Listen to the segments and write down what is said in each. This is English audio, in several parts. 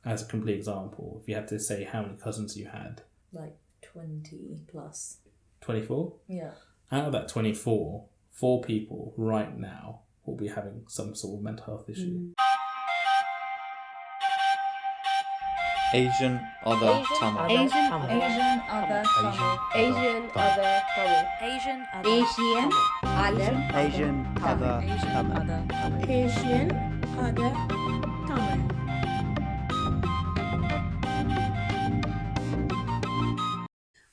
as a complete example, if you had to say how many cousins you had? Like 20 plus. 24? Yeah. Out of that 24, 4 people right now will be having some sort of mental health issue. Asian, other, Tamil. Asian, other, Tamil. Asian, other, Tamil. Asian, Asian, other, Asian, other, Tamil. Asian, other, Tamil.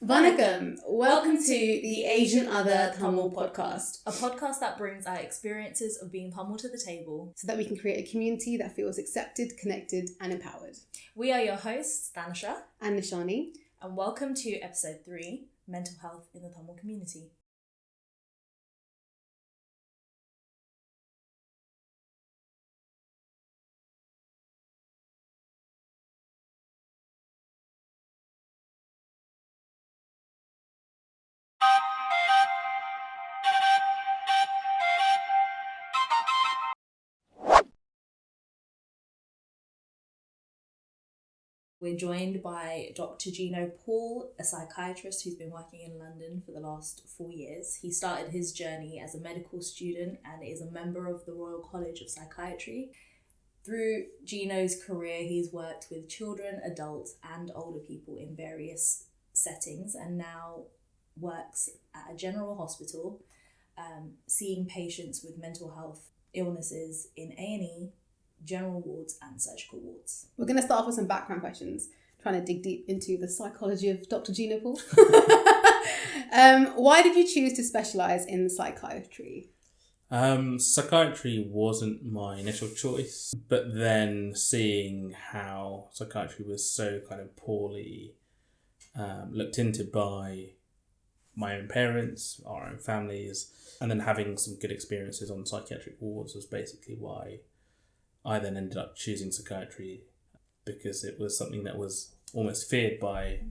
Vanakkam, welcome to the Asian Other Tamil podcast. A podcast that brings our experiences of being Tamil to the table So that we can create a community that feels accepted, connected and empowered. We are your hosts, Stanisha, And Nishani. and welcome to episode 3, Mental Health in the Tamil Community. We're joined by Dr. Jeeano Paul, a psychiatrist who's been working in London for the last 4 years. He started his journey as a medical student and is a member of the Royal College of Psychiatry. Through Jeeano's career, he's worked with children, adults, and older people in various settings and now works at a general hospital, seeing patients with mental health illnesses in A&E, general wards and surgical wards. We're going to start off with some background questions, trying to dig deep into the psychology of Dr. Jeeano Paul. Why did you choose to specialise in psychiatry? Psychiatry wasn't my initial choice, but then seeing how psychiatry was so kind of poorly looked into by my own parents, our own families, and then having some good experiences on psychiatric wards was basically why I then ended up choosing psychiatry, because it was something that was almost feared by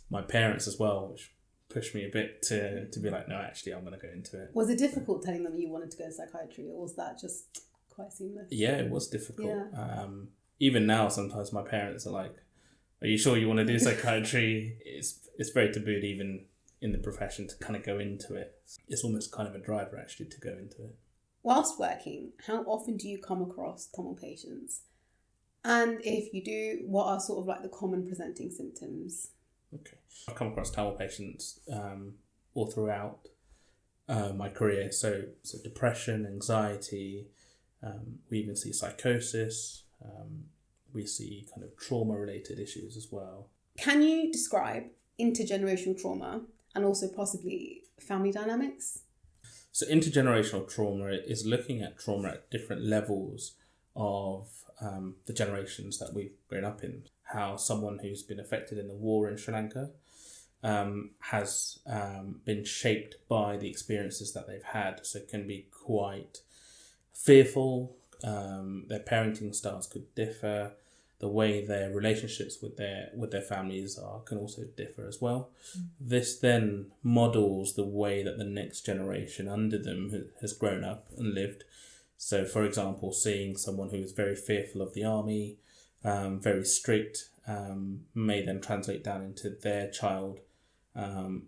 my parents as well, which pushed me a bit to be like, no, actually, I'm going to go into it. Was it difficult telling them you wanted to go to psychiatry, or was that just quite seamless? Yeah, it was difficult. Yeah. Even now, sometimes my parents are like, are you sure you want to do psychiatry? It's very taboo even in the profession to kind of go into it. It's almost kind of a driver actually to go into it. Whilst working, how often do you come across Tamil patients? And if you do, what are sort of like the common presenting symptoms? Okay. I've come across Tamil patients all throughout my career. So depression, anxiety, we even see psychosis, we see kind of trauma-related issues as well. Can you describe intergenerational trauma and also possibly family dynamics? So intergenerational trauma is looking at trauma at different levels of the generations that we've grown up in. How someone who's been affected in the war in Sri Lanka has been shaped by the experiences that they've had. So it can be quite fearful. Their parenting styles could differ. The way their relationships with their families can also differ as well. This then models the way that the next generation under them has grown up and lived. So, for example, seeing someone who is very fearful of the army, very strict, may then translate down into their child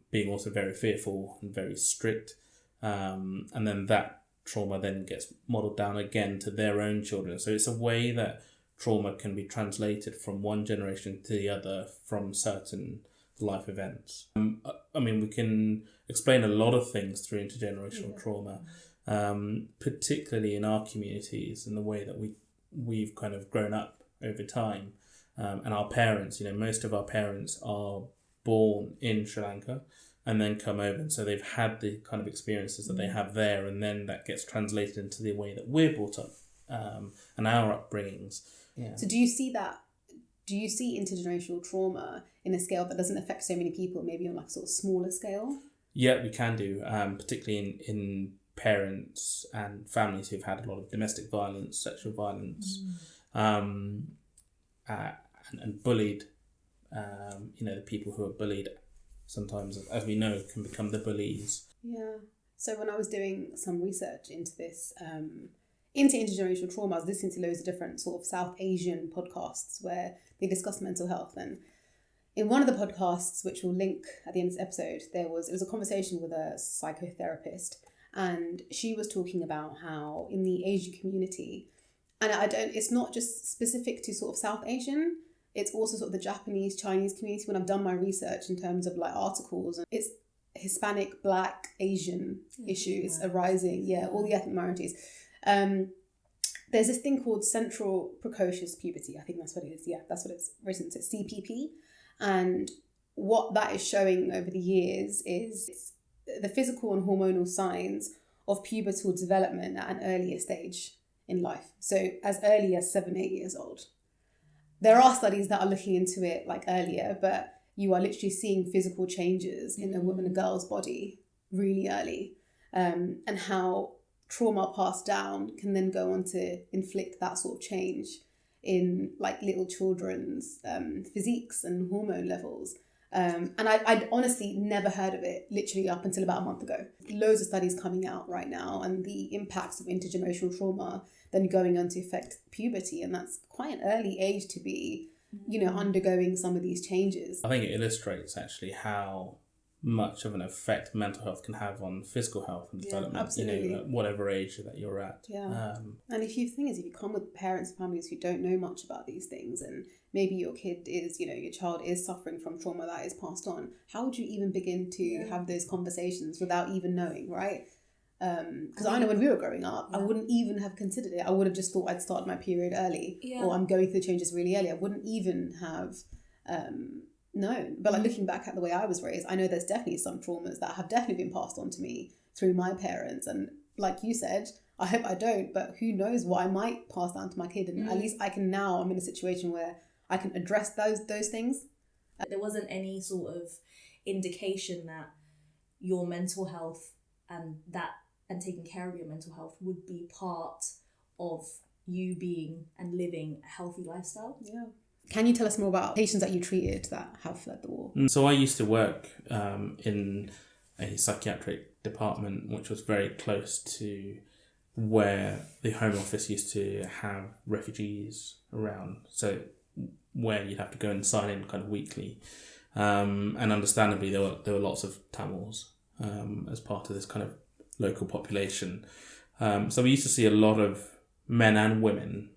being also very fearful and very strict. And then that trauma then gets modelled down again to their own children. So it's a way that trauma can be translated from one generation to the other from certain life events. I mean, we can explain a lot of things through intergenerational trauma, particularly in our communities and the way that we've kind of grown up over time. And our parents, most of our parents are born in Sri Lanka and then come over. And so they've had the kind of experiences that they have there, and then that gets translated into the way that we're brought up and our upbringings. Yeah. So do you see intergenerational trauma in a scale that doesn't affect so many people, maybe on like sort of smaller scale? Yeah, we can do, particularly in parents and families who've had a lot of domestic violence, sexual violence, and bullied. The people who are bullied sometimes, as we know, can become the bullies. Yeah. So when I was doing some research into this, into intergenerational trauma, I was listening to loads of different sort of South Asian podcasts where they discuss mental health. And in one of the podcasts, which we'll link at the end of this episode, it was a conversation with a psychotherapist, and she was talking about how in the Asian community, and it's not just specific to sort of South Asian, it's also sort of the Japanese, Chinese community. When I've done my research in terms of like articles, it's Hispanic, Black, Asian issues arising. Yeah, all the ethnic minorities. There's this thing called central precocious puberty. I think that's what it is. Yeah, that's what it's written. It's CPP. And what that is showing over the years is the physical and hormonal signs of pubertal development at an earlier stage in life. So as early as 7-8 years old. There are studies that are looking into it like earlier, but you are literally seeing physical changes in a woman, a girl's body really early, and how trauma passed down can then go on to inflict that sort of change in like little children's physiques and hormone levels. And I'd honestly never heard of it literally up until about a month ago. Loads of studies coming out right now and the impacts of intergenerational trauma then going on to affect puberty. And that's quite an early age to be, undergoing some of these changes. I think it illustrates actually how much of an effect mental health can have on physical health and development, absolutely. At whatever age that you're at. Yeah. And if you come with parents and families who don't know much about these things, and maybe your kid is, your child is suffering from trauma that is passed on, how would you even begin to have those conversations without even knowing, right? Because I know when we were growing up, I wouldn't even have considered it. I would have just thought I'd started my period early, or I'm going through changes really early. I wouldn't even have known. But like looking back at the way I was raised, I know there's definitely some traumas that have definitely been passed on to me through my parents. And like you said, I hope I don't, but who knows what I might pass down to my kid. And at least I'm in a situation where I can address those things. There wasn't any sort of indication that your mental health and taking care of your mental health would be part of you being and living a healthy lifestyle. Yeah. Can you tell us more about patients that you treated that have fled the war? So I used to work in a psychiatric department, which was very close to where the Home Office used to have refugees around. So where you'd have to go and sign in kind of weekly. And understandably, there were lots of Tamils as part of this kind of local population. So we used to see a lot of men and women,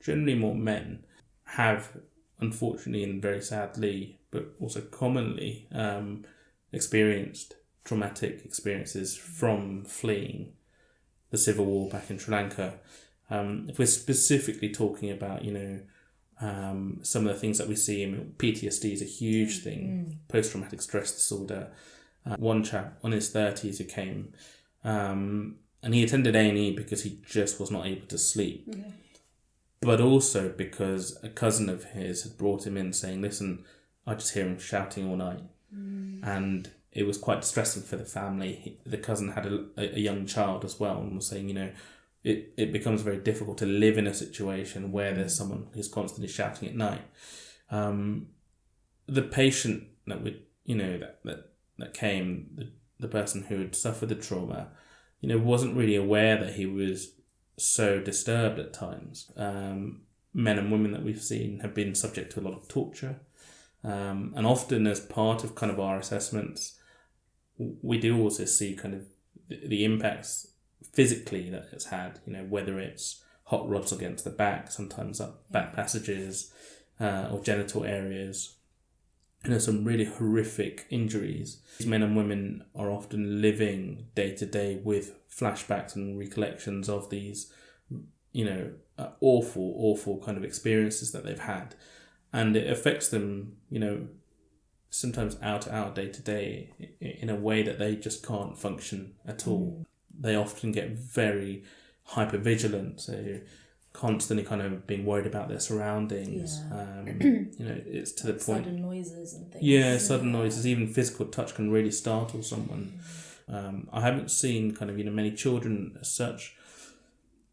generally more men, have unfortunately and very sadly, but also commonly, experienced traumatic experiences from fleeing the civil war back in Sri Lanka. If we're specifically talking about, some of the things that we see, PTSD is a huge thing, post-traumatic stress disorder. One chap on his 30s who came, and he attended A&E because he just was not able to sleep. Okay. But also because a cousin of his had brought him in saying, listen, I just hear him shouting all night. And it was quite distressing for the family. The cousin had a young child as well, and was saying, it becomes very difficult to live in a situation where there's someone who's constantly shouting at night. The patient that that came, the person who had suffered the trauma, wasn't really aware that he was so disturbed at times. Men and women that we've seen have been subject to a lot of torture. And often as part of kind of our assessments, we do also see kind of the impacts physically that it's had, whether it's hot rods against the back, sometimes up back passages, or genital areas. Some really horrific injuries. These men and women are often living day to day with flashbacks and recollections of these, awful kind of experiences that they've had. And it affects them, sometimes hour to hour, day to day, in a way that they just can't function at all. They often get very hypervigilant, so constantly kind of being worried about their surroundings. It's to the point. Sudden noises and things. Yeah, sudden noises, even physical touch can really startle someone. I haven't seen kind of, many children as such,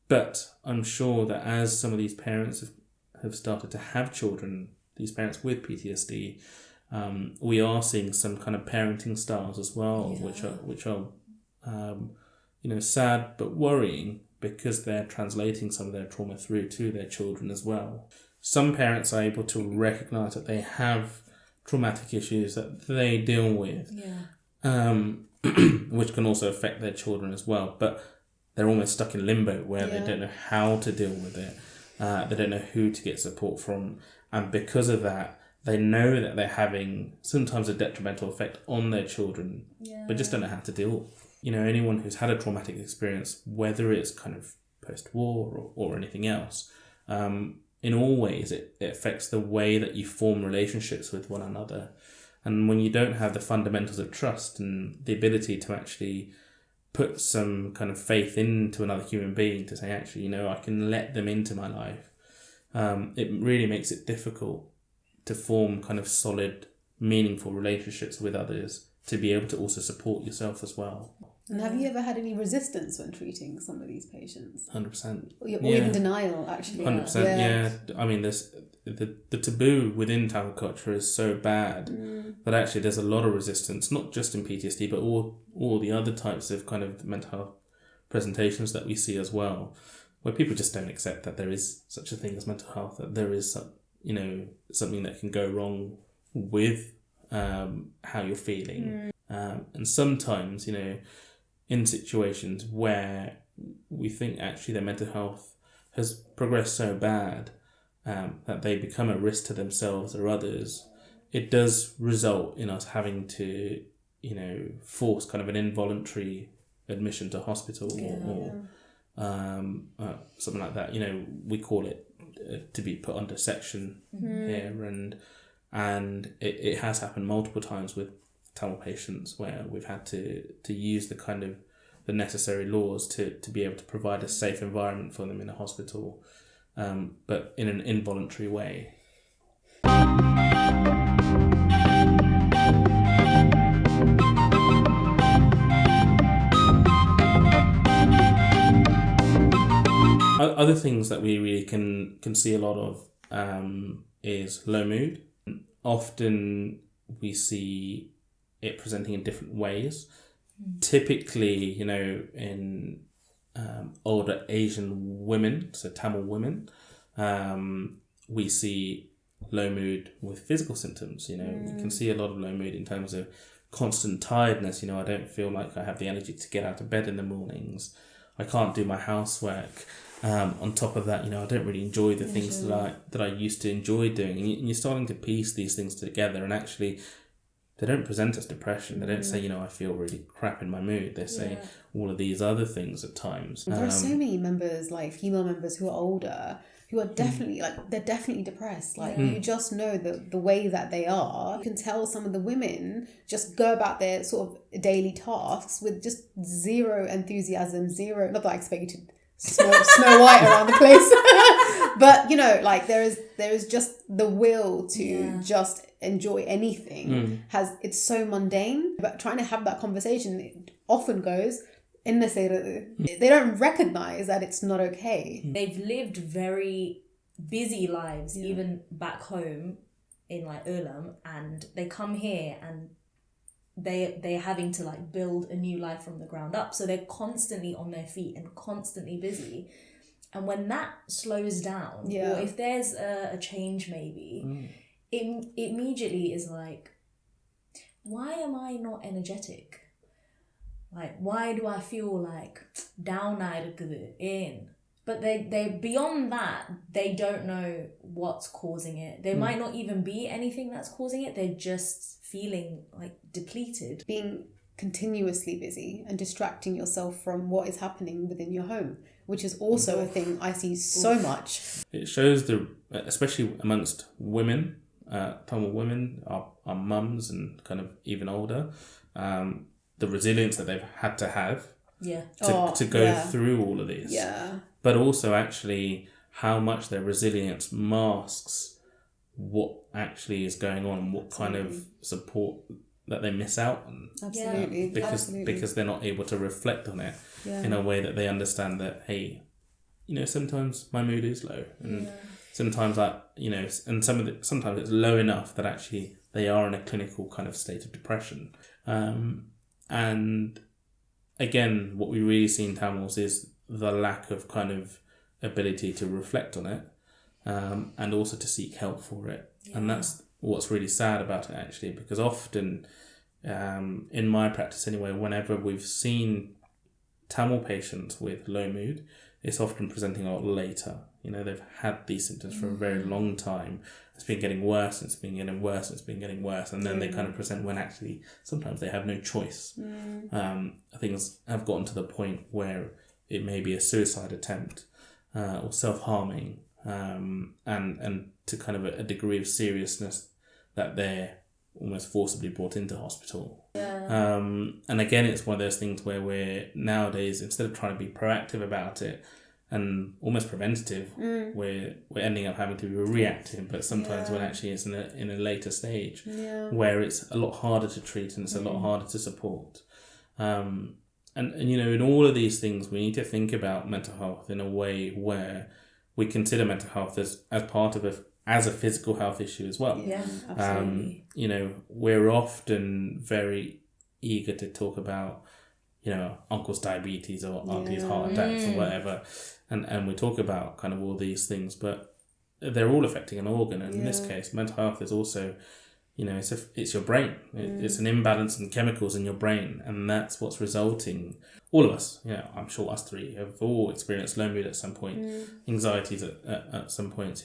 but I'm sure that as some of these parents have started to have children, these parents with PTSD, we are seeing some kind of parenting styles as well, which are sad but worrying, because they're translating some of their trauma through to their children as well. Some parents are able to recognise that they have traumatic issues that they deal with, which can also affect their children as well. But they're almost stuck in limbo where they don't know how to deal with it. They don't know who to get support from. And because of that, they know that they're having sometimes a detrimental effect on their children, but just don't know how to deal. Anyone who's had a traumatic experience, whether it's kind of post-war or anything else, in all ways, it affects the way that you form relationships with one another. And when you don't have the fundamentals of trust and the ability to actually put some kind of faith into another human being to say, actually, I can let them into my life, it really makes it difficult to form kind of solid, meaningful relationships with others, to be able to also support yourself as well. And have you ever had any resistance when treating some of these patients? 100%. Or even denial, actually? 100%, yeah. I mean, the taboo within taboo culture is so bad that actually there's a lot of resistance, not just in PTSD, but all the other types of kind of mental health presentations that we see as well, where people just don't accept that there is such a thing as mental health, that there is something that can go wrong with how you're feeling. And sometimes, in situations where we think actually their mental health has progressed so bad that they become a risk to themselves or others, it does result in us having to, force kind of an involuntary admission to hospital or something like that. We call it to be put under section here, and it has happened multiple times with Tamil patients where we've had to use the kind of the necessary laws to be able to provide a safe environment for them in a hospital, but in an involuntary way. Other things that we really can see a lot of is low mood. Often we see it presenting in different ways. Typically, in older Asian women, so Tamil women, we see low mood with physical symptoms. We can see a lot of low mood in terms of constant tiredness. I don't feel like I have the energy to get out of bed in the mornings. I can't do my housework. On top of that, I don't really enjoy the things that I used to enjoy doing. And you're starting to piece these things together, and actually they don't present as depression. They don't say, I feel really crap in my mood. They say all of these other things at times. There are so many members, like female members who are older, who are definitely, they're definitely depressed. You just know the way that they are. You can tell some of the women just go about their sort of daily tasks with just zero enthusiasm, not that I expect you to Snow White around the place. But, there is just the will to just enjoy anything. It's so mundane. But trying to have that conversation, it often goes, they don't recognise that it's not okay. They've lived very busy lives, even back home in Ulam, and they come here and they're having to build a new life from the ground up. So they're constantly on their feet and constantly busy. And when that slows down, or if there's a change maybe, it immediately is why am I not energetic? Why do I feel down in? But they beyond that, they don't know what's causing it. There might not even be anything that's causing it. They're just feeling depleted. Being continuously busy and distracting yourself from what is happening within your home, which is also a thing I see so much. It shows especially amongst women, Tamil women, our mums and kind of even older, the resilience that they've had to have to go through all of this. Yeah. But also actually how much their resilience masks what actually is going on and what kind of support that they miss out on. Absolutely. Because they're not able to reflect on it in a way that they understand that, hey, sometimes my mood is low, and sometimes and sometimes it's low enough that actually they are in a clinical kind of state of depression. And again, what we really see in Tamils is the lack of kind of ability to reflect on it, and also to seek help for it. And that's what's really sad about it, actually, because often, in my practice anyway, whenever we've seen Tamil patients with low mood, it's often presenting a lot later. They've had these symptoms for a very long time. It's been getting worse, and it's been getting worse, and it's been getting worse. And then they kind of present when actually sometimes they have no choice. Things have gotten to the point where it may be a suicide attempt or self-harming, and to kind of a degree of seriousness that they're almost forcibly brought into hospital. And again, it's one of those things where we're nowadays, instead of trying to be proactive about it and almost preventative, we're ending up having to be reactive. But sometimes when actually it's in a later stage where it's a lot harder to treat and it's a lot harder to support. And in all of these things, we need to think about mental health in a way where we consider mental health as part of as a physical health issue as well. Yeah, absolutely. We're often very eager to talk about, uncle's diabetes or auntie's heart attacks or whatever. And we talk about kind of all these things, but they're all affecting an organ. And in this case, mental health is also, it's your brain. It's an imbalance in chemicals in your brain. And that's what's resulting. All of us, I'm sure us three have all experienced low mood at some point, anxieties at some point,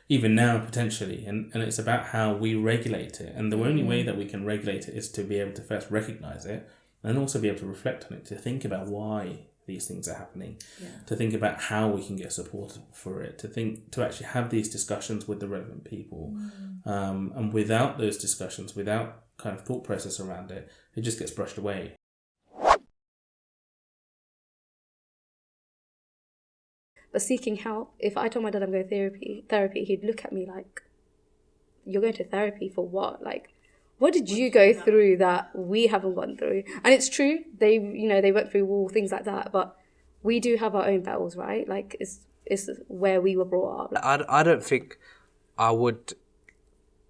even now potentially. And it's about how we regulate it. And the only way that we can regulate it is to be able to first recognize it and also be able to reflect on it, to think about why these things are happening, to think about how we can get support for it, to actually have these discussions with the relevant people. And without those discussions, without kind of thought process around it, it just gets brushed away. But seeking help, if I told my dad I'm going to therapy, he'd look at me like, you're going to therapy for what? Like, what did you go through that we haven't gone through? And it's true, they went through all things like that, but we do have our own battles, right? Like, it's where we were brought up. I don't think I would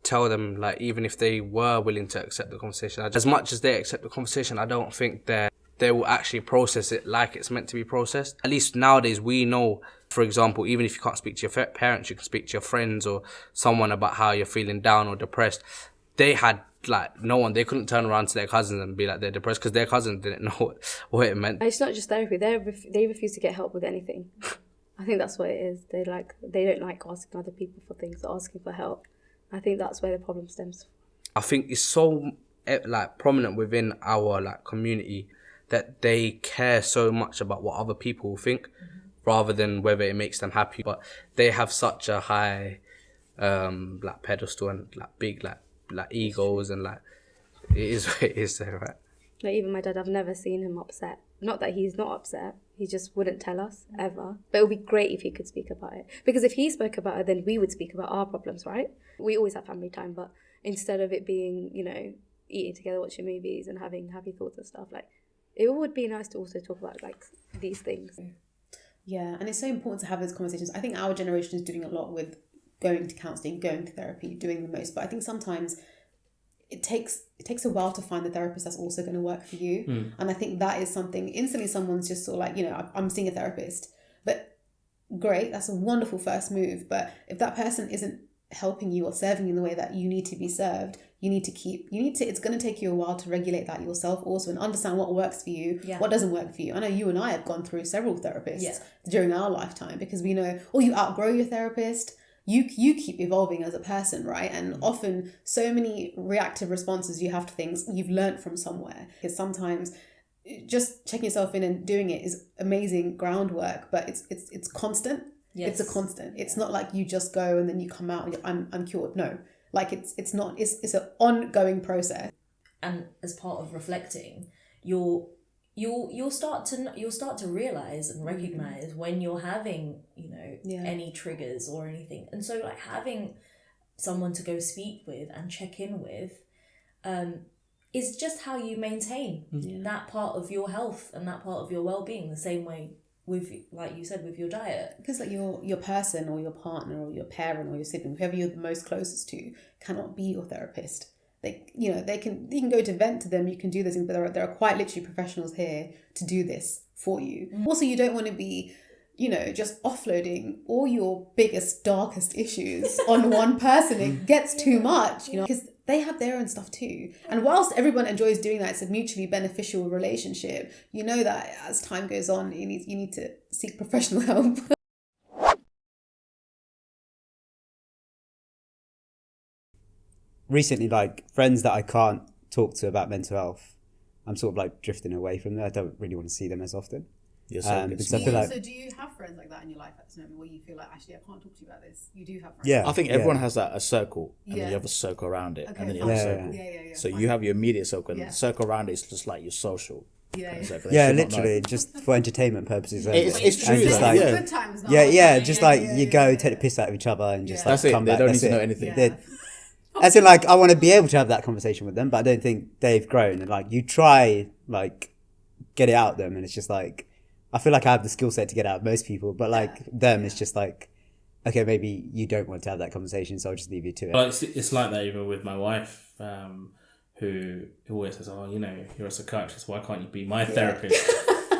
tell them, like, even if they were willing to accept the conversation, as much as they accept the conversation, I don't think they will actually process it like it's meant to be processed. At least nowadays we know, for example, even if you can't speak to your parents, you can speak to your friends or someone about how you're feeling down or depressed. They had they couldn't turn around to their cousins and be like they're depressed because their cousins didn't know what it meant. It's not just therapy, they refuse to get help with anything. I think that's what it is. They don't like asking other people for things or asking for help. I think that's where the problem stems from. I think it's so prominent within our community that they care so much about what other people will think rather than whether it makes them happy. But they have such a high pedestal and big egos, and it is what it is there, right? Like, even my dad, I've never seen him upset. Not that he's not upset, he just wouldn't tell us ever. But it would be great if he could speak about it, because if he spoke about it, then we would speak about our problems, right? We always have family time, but instead of it being, eating together, watching movies and having happy thoughts and stuff, it would be nice to also talk about these things. Yeah, and it's so important to have those conversations. I think our generation is doing a lot with going to counselling, going to therapy, doing the most. But I think sometimes it takes a while to find the therapist that's also going to work for you. And I think that is something, instantly someone's just sort of I'm seeing a therapist. But great, that's a wonderful first move. But if that person isn't helping you or serving you in the way that you need to be served, it's going to take you a while to regulate that yourself also and understand what works for you, what doesn't work for you. I know you and I have gone through several therapists during our lifetime, because we know, you outgrow your therapist, you keep evolving as a person, right? And often so many reactive responses you have to things you've learned from somewhere, because sometimes just checking yourself in and doing it is amazing groundwork, but it's constant. Yes. It's a constant. It's not like you just go and then you come out and I'm cured. No. It's not. It's an ongoing process. And as part of reflecting, you'll start to realize and recognize when you're having any triggers or anything. And so having someone to go speak with and check in with is just how you maintain that part of your health and that part of your well-being, the same way with, like you said, with your diet. Because your person or your partner or your parent or your sibling, whoever you're the most closest to, cannot be your therapist. you can go to vent to them, you can do this, but there are quite literally professionals here to do this for you. Also, you don't want to be, just offloading all your biggest, darkest issues on one person. It gets too much, because they have their own stuff too. And whilst everyone enjoys doing that, it's a mutually beneficial relationship. You know that as time goes on, you need to seek professional help. Recently, like, friends that I can't talk to about mental health, I'm sort of like drifting away from them. I don't really want to see them as often. So do you have friends like that in your life at this moment where you feel like, actually, I can't talk to you about this? You do have friends. Yeah, I think everyone has a circle, and then you have a circle around it, and then you have a circle. So you have your immediate circle, and the circle around it is just like your social. Literally, just for entertainment purposes. It's true. Just like, good times. You go take the piss out of each other and just that's like it. come They back. don't need to know anything. As in, like, I want to be able to have that conversation with them, but I don't think they've grown. And like, you try, like, get it out of them, and it's just like, I feel like I have the skill set to get out of most people, but like them, it's just like, okay, maybe you don't want to have that conversation, so I'll just leave you to it. Well, it's like that even with my wife, who always says, "Oh, you're a psychiatrist. Why can't you be my therapist?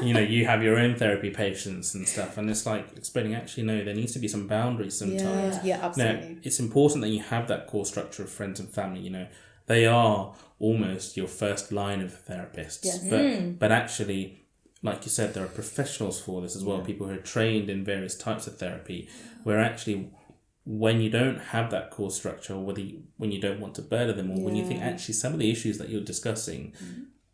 You have your own therapy patients and stuff." And it's like explaining, actually, no, there needs to be some boundaries sometimes. Yeah, absolutely. No, it's important that you have that core structure of friends and family. They are almost your first line of therapists. Yes. But actually, like you said, there are professionals for this as well, people who are trained in various types of therapy, where actually when you don't have that core structure, or when you don't want to burden them, or when you think actually some of the issues that you're discussing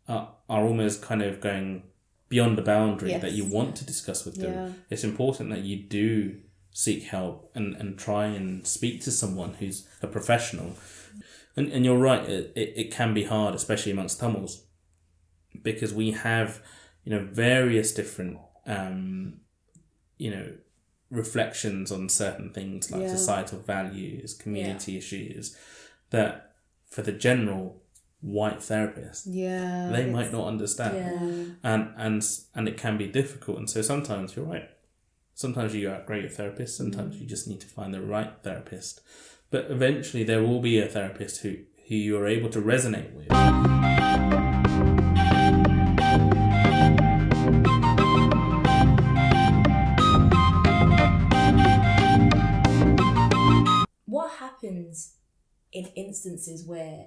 are almost kind of going beyond the boundary that you want to discuss with them, it's important that you do seek help and try and speak to someone who's a professional. And you're right, it can be hard, especially amongst Tamils, because we have various different reflections on certain things like societal values, community issues, that for the general white therapist, they might not understand, and it can be difficult. And so sometimes you're right. Sometimes you outgrow your therapist. Sometimes you just need to find the right therapist. But eventually there will be a therapist who you are able to resonate with. What happens in instances where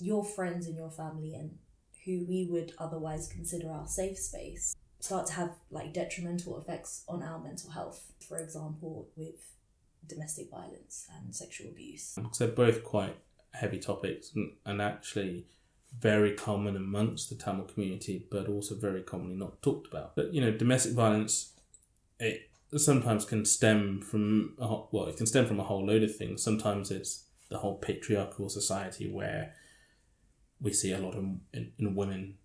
your friends and your family and who we would otherwise consider our safe space start to have like detrimental effects on our mental health? For example, with domestic violence and sexual abuse. So both quite heavy topics and actually very common amongst the Tamil community, but also very commonly not talked about. But domestic violence, it sometimes can stem from a whole load of things. Sometimes it's the whole patriarchal society where we see a lot of in women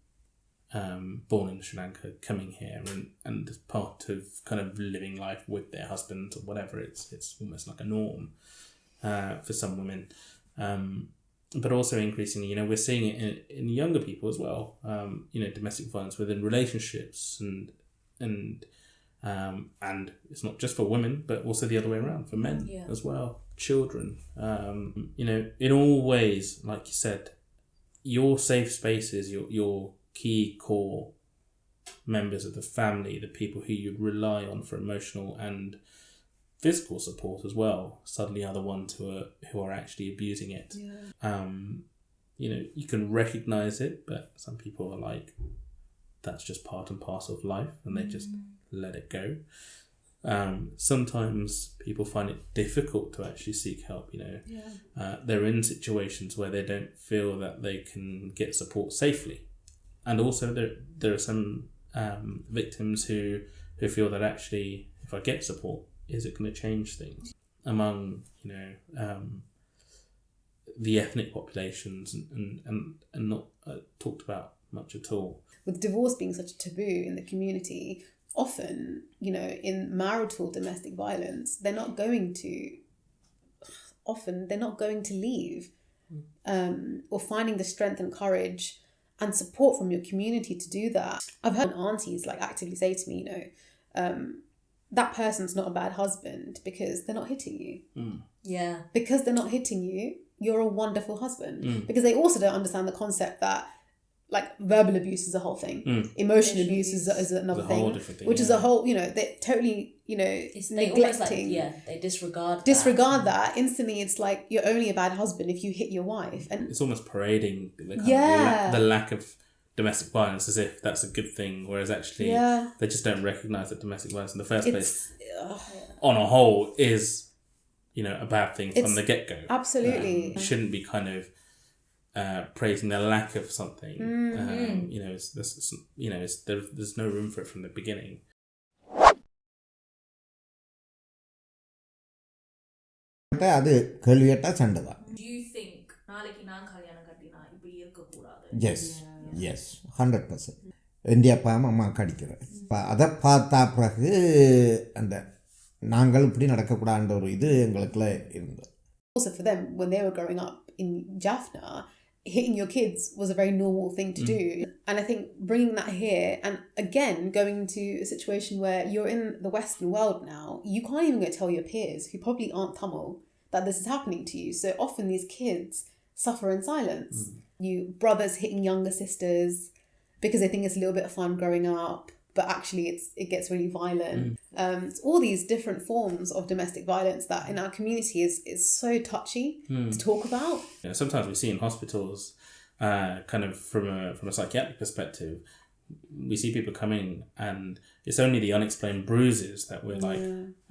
born in Sri Lanka coming here and as part of kind of living life with their husbands or whatever, it's almost like a norm for some women. But also increasingly, we're seeing it in younger people as well. Domestic violence within relationships and it's not just for women, but also the other way around for men as well, children. In all ways, like you said, your safe spaces, your key core members of the family, the people who you rely on for emotional and physical support as well, suddenly are the ones who are actually abusing it. You can recognize it, but some people are like, that's just part and parcel of life, and they just let it go. Sometimes people find it difficult to actually seek help. They're in situations where they don't feel that they can get support safely, and also there are some victims who feel that actually, if I get support, is it going to change things? Among the ethnic populations and not talked about much at all. With divorce being such a taboo in the community, often, in marital domestic violence, they're not going to leave, or finding the strength and courage and support from your community to do that. I've heard aunties like actively say to me, that person's not a bad husband because they're not hitting you. Yeah. Because they're not hitting you, you're a wonderful husband. Because they also don't understand the concept that like verbal abuse is a whole thing. Emotional abuse is another thing, which is a whole, they're totally, neglecting. They disregard that. Instantly, it's like you're only a bad husband if you hit your wife. And it's almost parading the lack of domestic violence as if that's a good thing, whereas actually they just don't recognise that domestic violence in the first place, on a whole, is, a bad thing from the get-go. Absolutely. Shouldn't be kind of praising the lack of something. There's no room for it from the beginning. அது கேள்வியட்டா சண்டை தான். Do you think நாளைக்கு நான் கல்யாணம் கட்டினா இப்படி இருக்க கூடாது? Yes 100%. இந்தியா அம்மா கடிக்கிறேன். அதை பார்த்தா பிறகு அந்த நாங்கள் இப்படி நடக்கக்கூடாதுன்ற ஒரு இது எங்களுக்குள்ள இருந்தது. Also for them, when they were growing up in Jaffna, hitting your kids was a very normal thing to do. And I think bringing that here, and again, going to a situation where you're in the Western world now, you can't even go tell your peers, who probably aren't Tamil, that this is happening to you. So often these kids suffer in silence. You brothers hitting younger sisters because they think it's a little bit of fun growing up, but actually it gets really violent. It's all these different forms of domestic violence that in our community is so touchy to talk about. Sometimes we see in hospitals, kind of from a psychiatric perspective, we see people coming and it's only the unexplained bruises that we're like,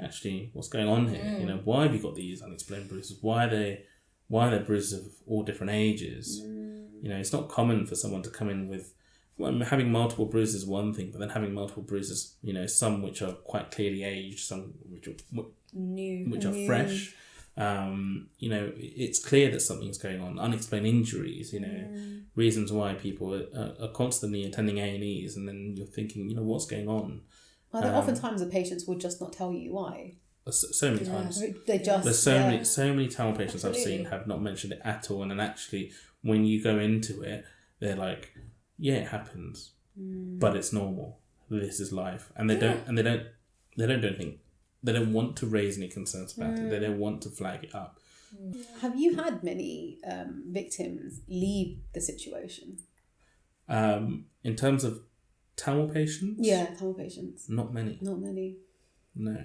actually, what's going on here? Why have you got these unexplained bruises? Why are there bruises of all different ages? It's not common for someone to come in with, having multiple bruises is one thing, but then having multiple bruises, some which are quite clearly aged, some which are new, which are fresh. It's clear that something's going on. Unexplained injuries, reasons why people are constantly attending A&Es, and then you're thinking, what's going on? Well, oftentimes the patients will just not tell you why. So many times. There's so many Tamil patients I've seen have not mentioned it at all, and then actually when you go into it, they're like, yeah, it happens, but it's normal. This is life, and they don't do anything. They don't want to raise any concerns about it. They don't want to flag it up. Have you had many victims leave the situation? In terms of Tamil patients? Yeah, Tamil patients. Not many. No.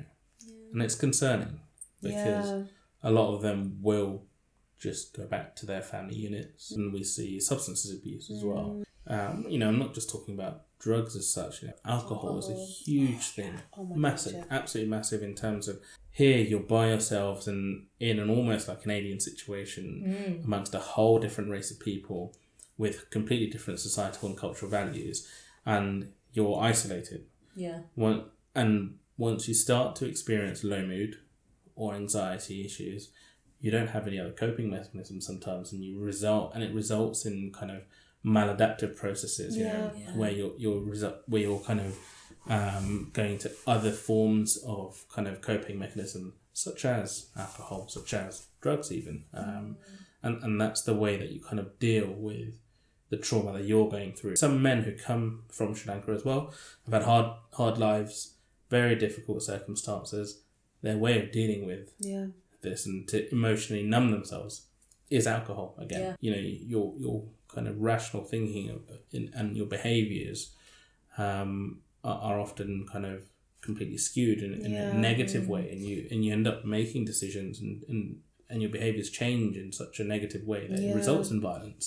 And it's concerning because a lot of them will just go back to their family units, and we see substance abuse as well. I'm not just talking about drugs as such. Alcohol is a huge thing, massive, absolutely massive. In terms of here, you're by yourselves and in an almost like an alien situation amongst a whole different race of people with completely different societal and cultural values, and you're isolated. And once you start to experience low mood or anxiety issues, you don't have any other coping mechanisms sometimes, and it results in kind of maladaptive processes, where you're kind of going to other forms of kind of coping mechanism, such as alcohol, such as drugs even, and that's the way that you kind of deal with the trauma that you're going through. Some men who come from Sri Lanka as well have had hard lives, very difficult circumstances. Their way of dealing with this and to emotionally numb themselves is alcohol again. Your kind of rational thinking and your behaviours are often kind of completely skewed in a negative way, and you end up making decisions and your behaviours change in such a negative way that it results in violence.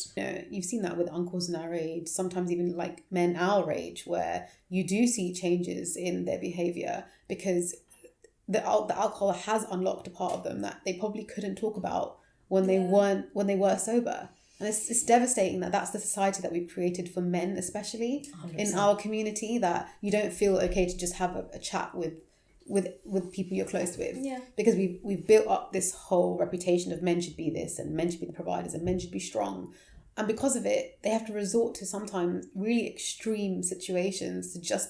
You've seen that with uncles in our age, sometimes even like men our age, where you do see changes in their behaviour because the alcohol has unlocked a part of them that they probably couldn't talk about when they were sober. And it's devastating that that's the society that we've created for men, especially 100%. In our community, that you don't feel okay to just have a chat with people you're close with. Because we've built up this whole reputation of men should be this and men should be the providers and men should be strong. And because of it, they have to resort to sometimes really extreme situations to just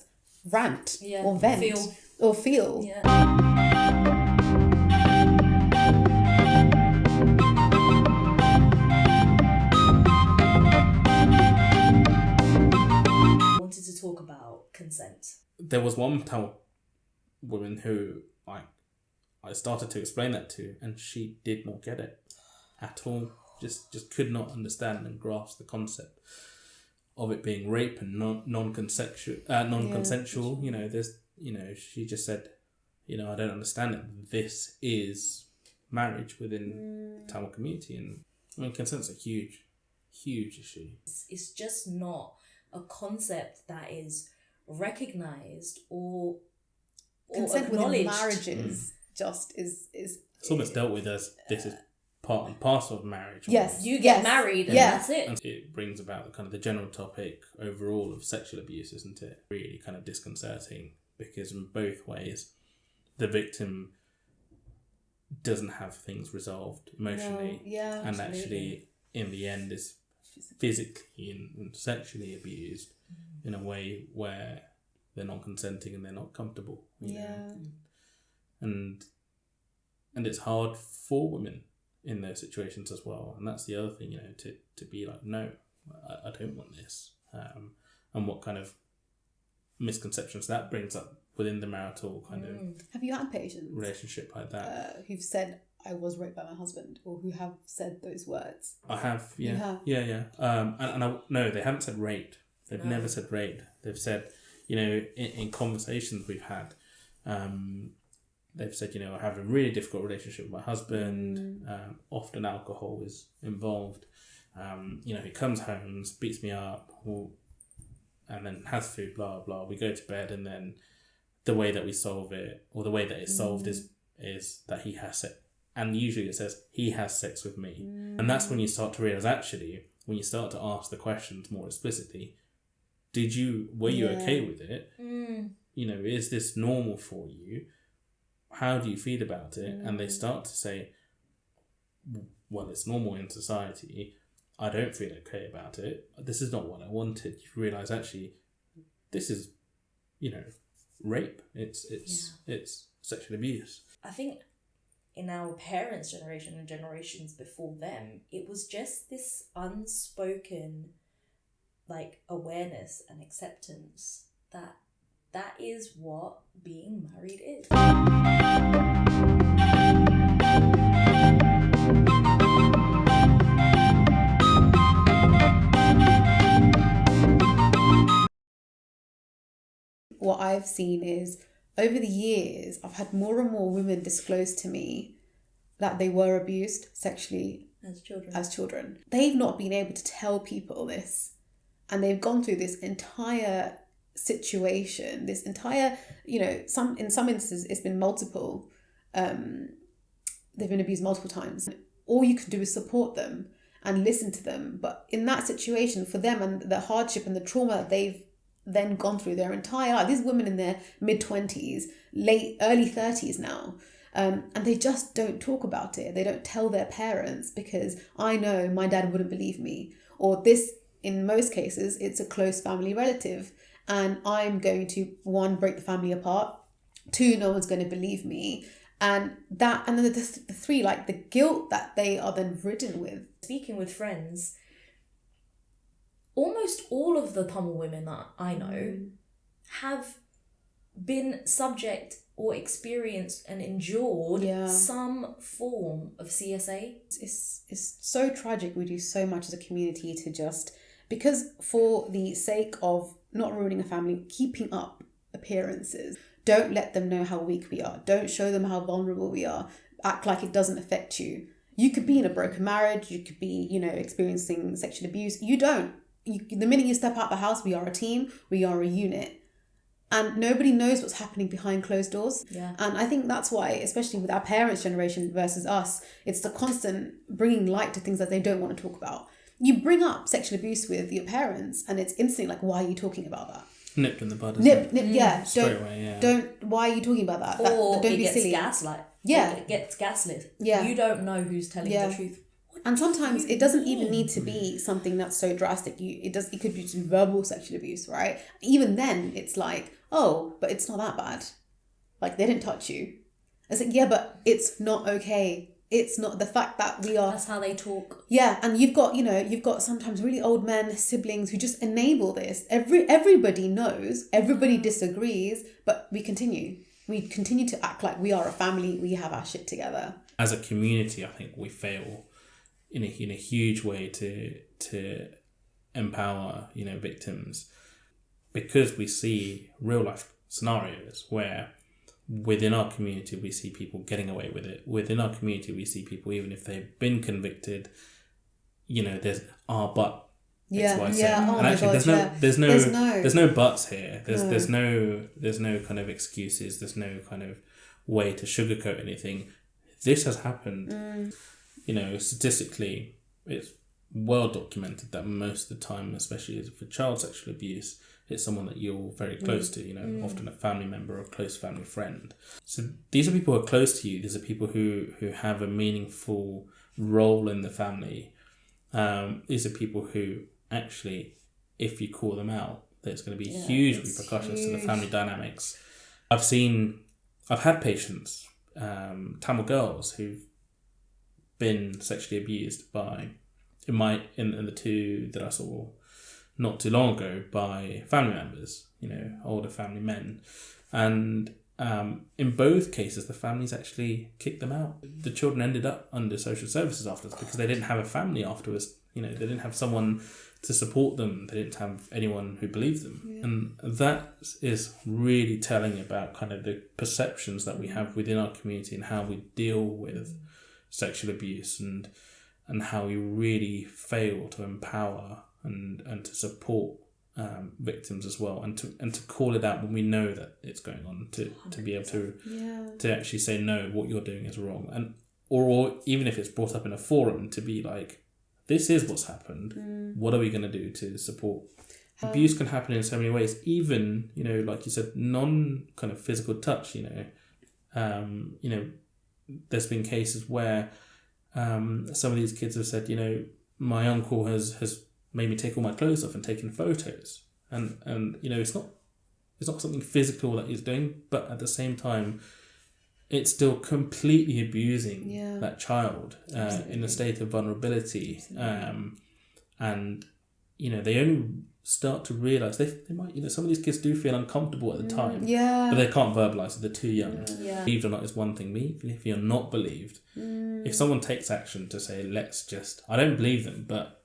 rant or vent or feel. To talk about consent. There was one Tamil woman who I started to explain that to, and she did not get it. at all. Just could not understand and grasp the concept of it being rape and non-consensual. You know, there's, you know, she just said, you know, I don't understand it. This is marriage within the Tamil community, and I mean, consent's a huge issue. It's just not a concept that is recognised or consent acknowledged. Within marriages just is it's almost dealt with as this is part and parcel of marriage. Yes, you get married and that's it. And it brings about the kind of the general topic overall of sexual abuse, isn't it? Really kind of disconcerting, because in both ways, the victim doesn't have things resolved emotionally, and actually in the end is physically and sexually abused in a way where they're not consenting and they're not comfortable. You know? And it's hard for women in those situations as well, and that's the other thing, you know, to be like, no, I don't want this, and what kind of misconceptions that brings up within the marital kind of have you had patients relationship like that who've said I was raped by my husband, or who have said those words? I have, yeah. You have? And no, they haven't said raped. They've never said raped. They've said, you know, in conversations we've had, they've said, you know, I have a really difficult relationship with my husband. Often alcohol is involved. You know, he comes home, beats me up, and then has food, blah, blah. We go to bed, and then the way that we solve it, or the way that it's solved is that he has sex. And usually it says, he has sex with me. And that's when you start to realise, actually, when you start to ask the questions more explicitly, were you okay with it? You know, is this normal for you? How do you feel about it? And they start to say, well, it's normal in society. I don't feel okay about it. This is not what I wanted. You realise, actually, this is, you know, rape. It's sexual abuse. I think in our parents' generation and generations before them, it was just this unspoken, like, awareness and acceptance that is what being married is. What I've seen is, over the years, I've had more and more women disclose to me that they were abused sexually as children. They've not been able to tell people this, and they've gone through this entire situation, this entire, you know, in some instances it's been multiple. They've been abused multiple times. All you can do is support them and listen to them. But in that situation, for them and the hardship and the trauma that they've then gone through their entire life, these women in their mid-20s, early 30s now, and they just don't talk about it. They don't tell their parents, because I know my dad wouldn't believe me, or this, in most cases, it's a close family relative, and I'm going to, 1, break the family apart, 2, no one's going to believe me, and then the 3, like the guilt that they are then ridden with. Speaking with friends, almost all of the Tamil women that I know have been subject or experienced and endured some form of CSA. It's so tragic. We do so much as a community to just, because for the sake of not ruining a family, keeping up appearances, don't let them know how weak we are. Don't show them how vulnerable we are. Act like it doesn't affect you. You could be in a broken marriage. You could be, you know, experiencing sexual abuse. You don't. The minute you step out the house, we are a team. We are a unit. And nobody knows what's happening behind closed doors. Yeah. And I think that's why, especially with our parents' generation versus us, it's the constant bringing light to things that they don't want to talk about. You bring up sexual abuse with your parents, and it's instantly like, why are you talking about that? Nipped in the bud. Nip, yeah. Straight away, yeah. Don't. Why are you talking about that? Or don't it be gets silly. gaslight. Yeah. It gets gaslit. Yeah. You don't know who's telling the truth. And sometimes it doesn't even need to be something that's so drastic. It could be just verbal sexual abuse, right? Even then, it's like, oh, but it's not that bad. Like, they didn't touch you. It's like, yeah, but it's not okay. It's not the fact that we are... That's how they talk. Yeah, and you've got sometimes really old men, siblings who just enable this. Everybody knows, everybody disagrees, but we continue. We continue to act like we are a family, we have our shit together. As a community, I think we fail in a huge way to empower, victims, because we see real life scenarios where within our community we see people getting away with it. Within our community we see people, even if they've been convicted, there's but XYZ. Oh, and actually there's no buts here. There's no kind of excuses. There's no kind of way to sugarcoat anything. This has happened. Statistically, it's well documented that most of the time, especially for child sexual abuse, it's someone that you're very close to, often a family member or a close family friend. So these are people who are close to you. These are people who have a meaningful role in the family. These are people who actually, if you call them out, there's going to be huge repercussions to the family dynamics. I've had patients, Tamil girls, who've been sexually abused by, in the two that I saw not too long ago, by family members, older family men. And in both cases, the families actually kicked them out. The children ended up under social services afterwards because they didn't have a family afterwards. They didn't have someone to support them. They didn't have anyone who believed them. Yeah. And that is really telling about kind of the perceptions that we have within our community and how we deal with sexual abuse, and how we really fail to empower and to support victims as well, and to call it out when we know that it's going on, to be able to actually say, no, what you're doing is wrong, and or even if it's brought up in a forum, to be like, this is what's happened. What are we going to do to support? Abuse can happen in so many ways, even like you said, non kind of physical touch. There's been cases where some of these kids have said, my uncle has made me take all my clothes off and taken photos, and it's not something physical that he's doing, but at the same time it's still completely abusing that child in a state of vulnerability. And they only start to realise they might, some of these kids do feel uncomfortable at the time, but they can't verbalise it, they're too young. Believed or not is one thing. Even if you're not believed, if someone takes action to say, I don't believe them, but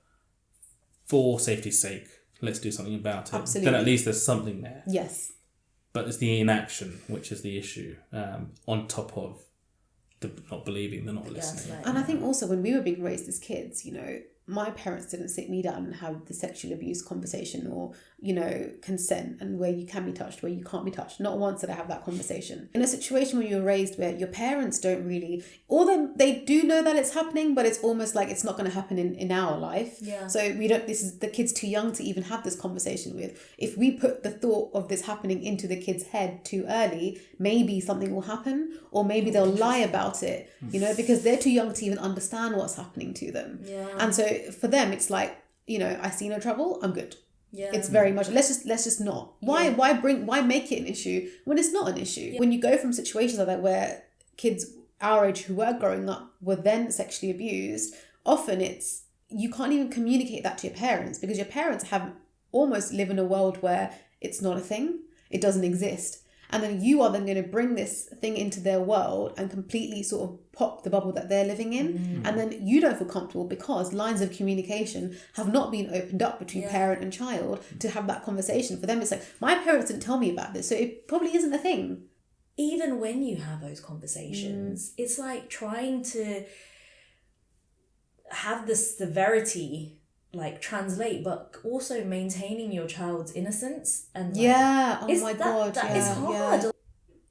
for safety's sake, let's do something about it. Absolutely. Then at least there's something there. Yes. But it's the inaction which is the issue, on top of the not believing, the not listening. And I think also when we were being raised as kids, my parents didn't sit me down and have the sexual abuse conversation, or, consent, and where you can be touched, where you can't be touched. Not once did I have that conversation. In a situation where you were raised where your parents don't really, or they do know that it's happening, but it's almost like it's not going to happen in our life. Yeah. So the kid's too young to even have this conversation with. If we put the thought of this happening into the kid's head too early, maybe something will happen, or maybe they'll lie about it, because they're too young to even understand what's happening to them. Yeah. And so for them, it's like, I see no trouble, I'm good. Yeah. It's very much, let's just not. Why make it an issue when it's not an issue? Yeah. When you go from situations like that where kids our age who were growing up were then sexually abused, often you can't even communicate that to your parents, because your parents have almost live in a world where it's not a thing, it doesn't exist. And then you are then going to bring this thing into their world and completely sort of pop the bubble that they're living in. And then you don't feel comfortable because lines of communication have not been opened up between parent and child to have that conversation. For them, it's like, my parents didn't tell me about this, so it probably isn't a thing. Even when you have those conversations, it's like trying to have the severity translate, but also maintaining your child's innocence. And God, it's hard. Yeah.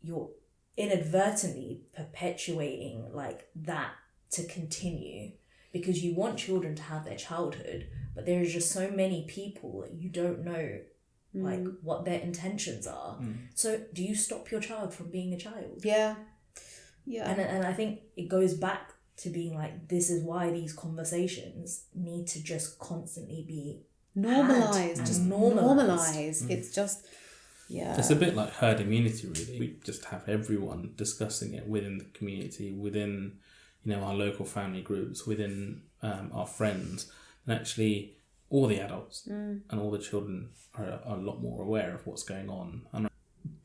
You're inadvertently perpetuating that to continue, because you want children to have their childhood, but there is just so many people that you don't know what their intentions are. So do you stop your child from being a child? And I think it goes back to being this is why these conversations need to just constantly be normalized. Just normalized. It's just, it's a bit like herd immunity, really. We just have everyone discussing it within the community, within our local family groups, within our friends, and actually all the adults and all the children are a lot more aware of what's going on.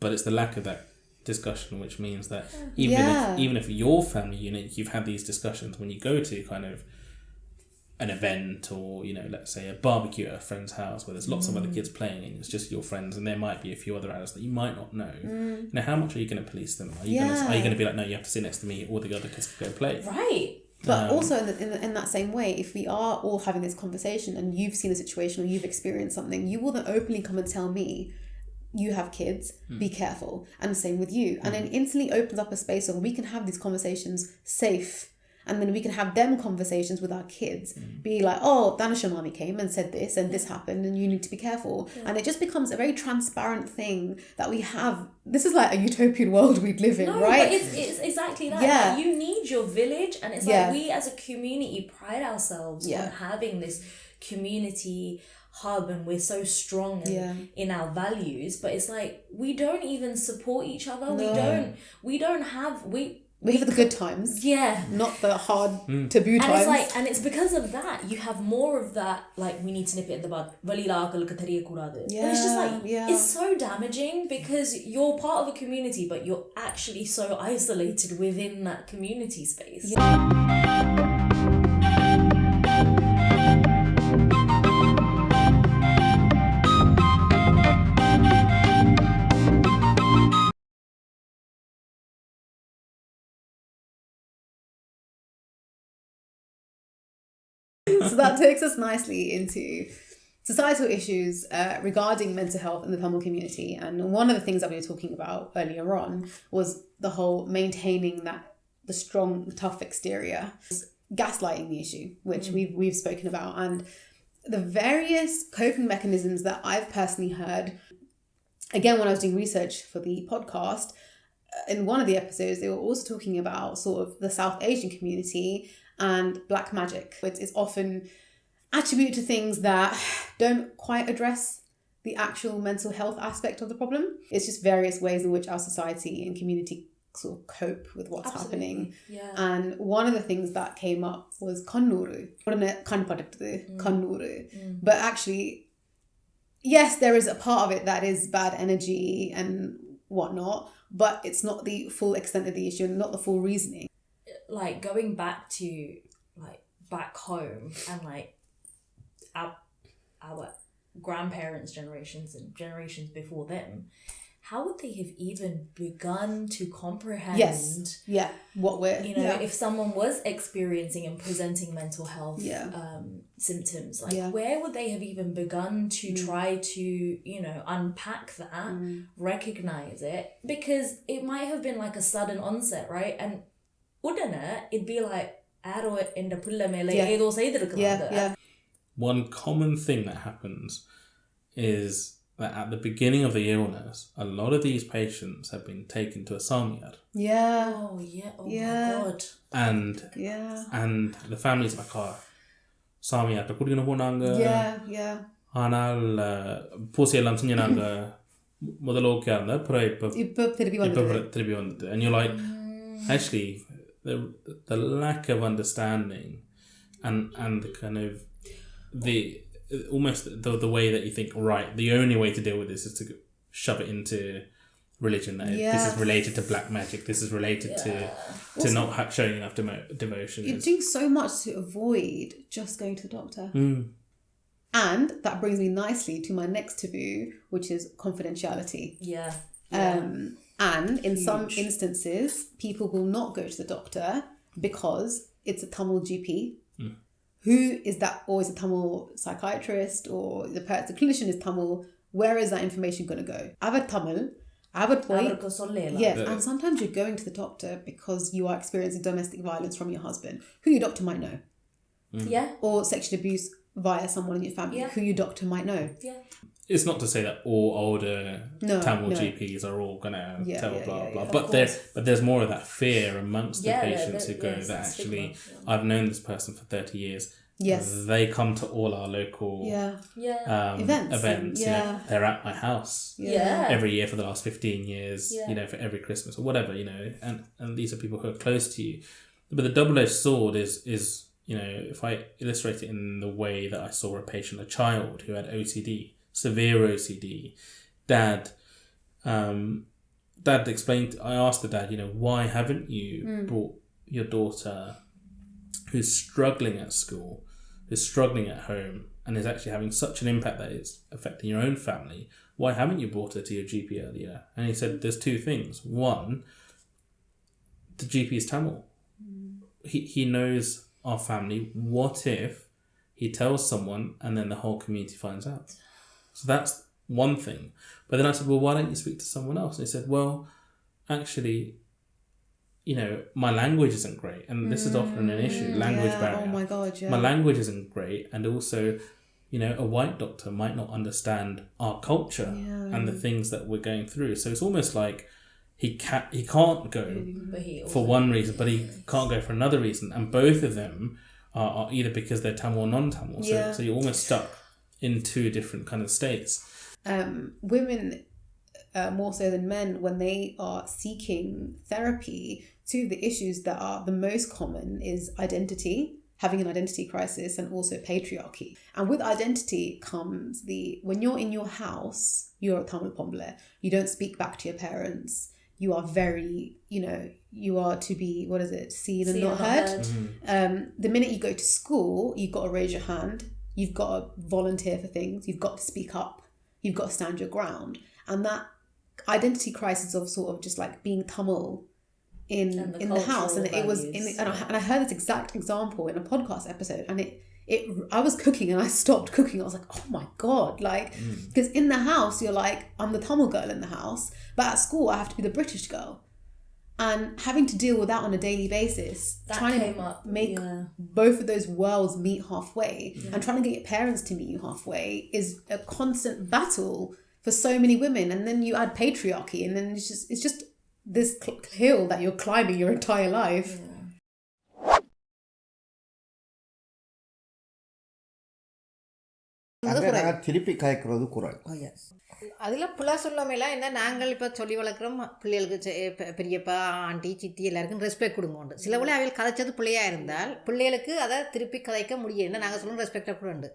But it's the lack of that discussion which means that even if your family unit, you've had these discussions, when you go to kind of an event or, you know, let's say a barbecue at a friend's house where there's lots of other kids playing and it's just your friends and there might be a few other adults that you might not know. You know, how much are you going to police them? Are you going to be like, no, you have to sit next to me, all the other kids can go play? Right. But also in that same way, if we are all having this conversation and you've seen a situation or you've experienced something, you will then openly come and tell me, you have kids, be careful. And the same with you. And then instantly opens up a space where we can have these conversations safe. And then we can have them conversations with our kids. Be like, oh, Danisha mommy came and said this and this happened and you need to be careful. And it just becomes a very transparent thing that we have. This is like a utopian world we live in, right? But it's exactly that. Yeah. Like, you need your village, and it's like we as a community pride ourselves on having this community hub, and we're so strong in our values, but it's like we don't even support each other. We have the good times, not the hard taboo times. It's like, and it's because of that you have more of that, like, we need to nip it in the bud. And it's just like it's so damaging because you're part of a community but you're actually so isolated within that community space. So that takes us nicely into societal issues regarding mental health in the Tamil community. And one of the things that we were talking about earlier on was the whole maintaining the strong, tough exterior, gaslighting the issue, which we've spoken about, and the various coping mechanisms that I've personally heard. Again, when I was doing research for the podcast, in one of the episodes, they were also talking about sort of the South Asian community and black magic, which is often attributed to things that don't quite address the actual mental health aspect of the problem. It's just various ways in which our society and community sort of cope with what's happening. Yeah. And one of the things that came up was kannuru. Kannuru. But actually, yes, there is a part of it that is bad energy and whatnot, but it's not the full extent of the issue and not the full reasoning. Like, going back to, like, back home and, like, our grandparents' generations and generations before them, how would they have even begun to comprehend what we're, if someone was experiencing and presenting mental health symptoms, like where would they have even begun to try to unpack that, recognize it, because it might have been like a sudden onset, right? And it'd be like One common thing that happens is that at the beginning of the illness, a lot of these patients have been taken to a samyar. My god. And the families like, samyar kudikana ponanga. ஆனால் பூசி எல்லாம் செஞ்சு நாங்க முதல்ல okay இருந்தா அப்புறம் இப்போ திருப்பி வந்துட்டு. And you're like, actually, the lack of understanding and the kind of almost the way that you think, right, the only way to deal with this is to shove it into religion. This is related to black magic. This is related to also, not showing enough devotion. You're doing so much to avoid just going to the doctor. And that brings me nicely to my next taboo, which is confidentiality. And in some instances, people will not go to the doctor because it's a Tamil GP. Who is that? Or is a Tamil psychiatrist, or the clinician is Tamil? Where is that information going to go? Avar Tamil, avar poi. And sometimes you're going to the doctor because you are experiencing domestic violence from your husband, who your doctor might know. Or sexual abuse via someone in your family, who your doctor might know. It's not to say that all older Tamil GPs are all going to tell blah, blah. But there's more of that fear amongst the patients who go that actually, I've known this person for 30 years. They come to all our local events. They're at my house every year for the last 15 years, for every Christmas or whatever, and these are people who are close to you. But the double-edged sword is if I illustrate it in the way that I saw a patient, a child who had OCD, severe OCD. Dad explained, I asked the dad, why haven't you brought your daughter who's struggling at school who's struggling at home and is actually having such an impact that it's affecting your own family, why haven't you brought her to your GP earlier? And he said there's two things. One, the GP is Tamil. He knows our family. What if he tells someone and then the whole community finds out? So that's one thing. But then I said, well, why don't you speak to someone else? And he said, well, actually, my language isn't great. And this is often an issue, language barrier. Oh my God, yeah. My language isn't great. And also, a white doctor might not understand our culture and the things that we're going through. So it's almost like he can't go for one reason, but he can't go for another reason. And both of them are either because they're Tamil or non-Tamil. So you're almost stuck in two different kind of states. Women, more so than men, when they are seeking therapy, two of the issues that are the most common is identity, having an identity crisis, and also patriarchy. And with identity comes when you're in your house, you're a Tamil Pombla, you don't speak back to your parents, you are very, you are to be, seen and not heard. The minute you go to school, you've got to raise your hand, you've got to volunteer for things, you've got to speak up, you've got to stand your ground. And that identity crisis of sort of just like being Tamil in the house, and it was and I heard this exact example in a podcast episode, and I was cooking and I stopped cooking. I was like, oh my God, because in the house you're like, I'm the Tamil girl in the house, but at school I have to be the British girl, and having to deal with that on a daily basis, trying to make both of those worlds meet halfway, and trying to get your parents to meet you halfway is a constant battle for so many women. And then you add patriarchy, and then it's just this hill that you're climbing your entire life. திருப்பி காய்க்கிறது குறை. அதில் புலா சொல்லாமலாம் என்ன, நாங்கள் இப்போ சொல்லி வளர்க்குறோம் பிள்ளைகளுக்கு பெரியப்பா ஆண்டி சித்தி எல்லாருக்கும் ரெஸ்பெக்ட் கொடுங்கோண்டு. சில வேளை அவைகள் கதைச்சது பிள்ளையாக இருந்தால் பிள்ளைகளுக்கு அதை திருப்பி கதைக்க முடியும். என்ன நாங்கள் சொல்லணும் ரெஸ்பெக்டாக கொடுண்டு.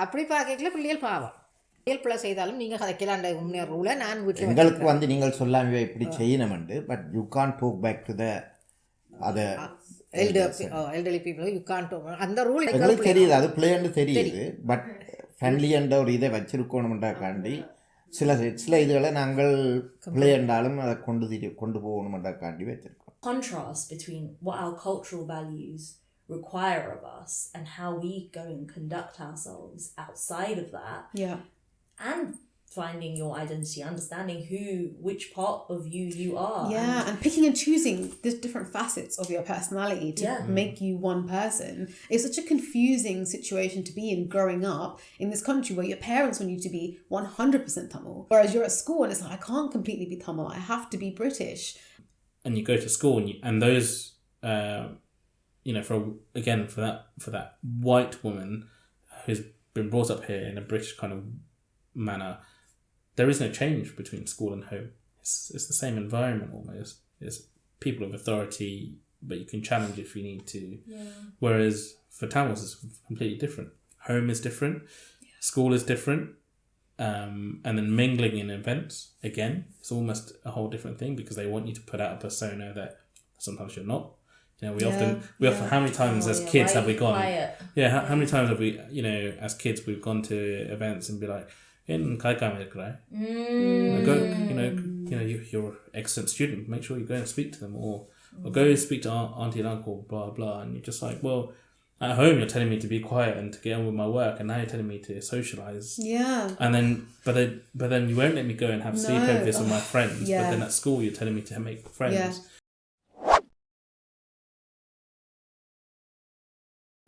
அப்படி பார்க்கல பிள்ளைகள் பாவம், பிள்ளைகள் பிள்ளை செய்தாலும் நீங்கள் கதைக்கலாண்ட உண்மையான ரூலை நான் வீட்டில் எங்களுக்கு நீங்கள் சொல்லாமே இப்படி செய்யணும்ண்டு. But you can't talk back to the other elderly people, you can't. அந்த ரூல் எங்களுக்கு தெரியுது, அது பிள்ளைன்னு தெரியுது. பட் ஃப்ரெண்ட்லி என்ற ஒரு இதை வச்சிருக்கணுமெண்டாக்காண்டி சில இதுகளை நாங்கள் பிள்ளை என்றாலும் அதை கொண்டு போகணுமெண்டாக்காண்டி வச்சிருக்கோம். Contrast between what our cultural values require of us and how we go and conduct ourselves outside of that. And finding your identity, understanding which part of you are. And picking and choosing the different facets of your personality to make you one person is such a confusing situation to be in growing up in this country where your parents want you to be 100% Tamil, whereas you're at school and it's like, I can't completely be Tamil, I have to be British. And you go to school and those for that white woman who's been brought up here in a British kind of manner, there is no change between school and home. It's the same environment almost. It's people of authority, but you can challenge if you need to. Whereas for Tamils, it's completely different. Home is different. School is different. And then mingling in events, again, it's almost a whole different thing because they want you to put out a persona that sometimes you're not. We often how many times as kids have we gone? How many times have we, as kids we've gone to events and be like, in Kaikam right? Go, you're an excellent student. Make sure you go and speak to them, or go speak to auntie and uncle, blah blah. And you're just like, well, at home you're telling me to be quiet and to get on with my work, and now you're telling me to socialize. And then, but then you won't let me go and have sleepovers with my friends. But then at school you're telling me to make friends.